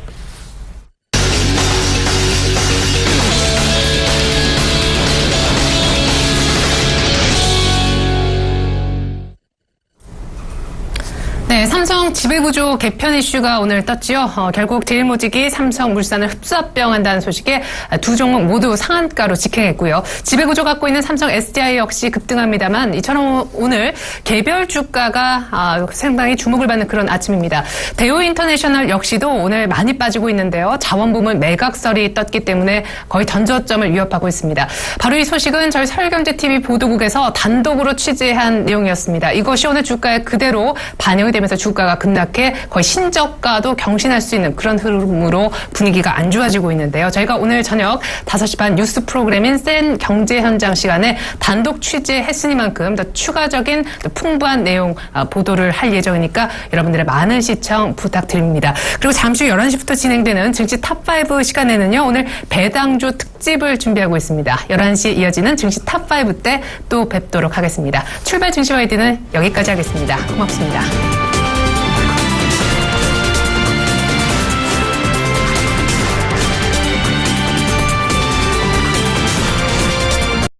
네, 삼성 지배구조 개편 이슈가 오늘 떴지요. 결국 제일모직이 삼성물산을 흡수합병한다는 소식에 두 종목 모두 상한가로 직행했고요. 지배구조 갖고 있는 삼성 SDI 역시 급등합니다만 이처럼 오늘 개별 주가가 상당히 주목을 받는 그런 아침입니다. 대우인터내셔널 역시도 오늘 많이 빠지고 있는데요. 자원부문 매각설이 떴기 때문에 거의 전저점을 위협하고 있습니다. 바로 이 소식은 저희 서울경제TV 보도국에서 단독으로 취재한 내용이었습니다. 이것이 오늘 주가에 그대로 반영이 되면서 주가가 급락해 거의 신저가도 경신할 수 있는 그런 흐름으로 분위기가 안 좋아지고 있는데요. 저희가 오늘 저녁 5시 반 뉴스 프로그램인 센 경제 현장 시간에 단독 취재했으니만큼 더 추가적인 또 풍부한 내용 보도를 할 예정이니까 여러분들의 많은 시청 부탁드립니다. 그리고 잠시 후 11시부터 진행되는 증시 탑5 시간에는요. 오늘 배당주 특집을 준비하고 있습니다. 11시 이어지는 증시 탑5 때 또 뵙도록 하겠습니다. 출발 증시 와이드는 여기까지 하겠습니다. 고맙습니다.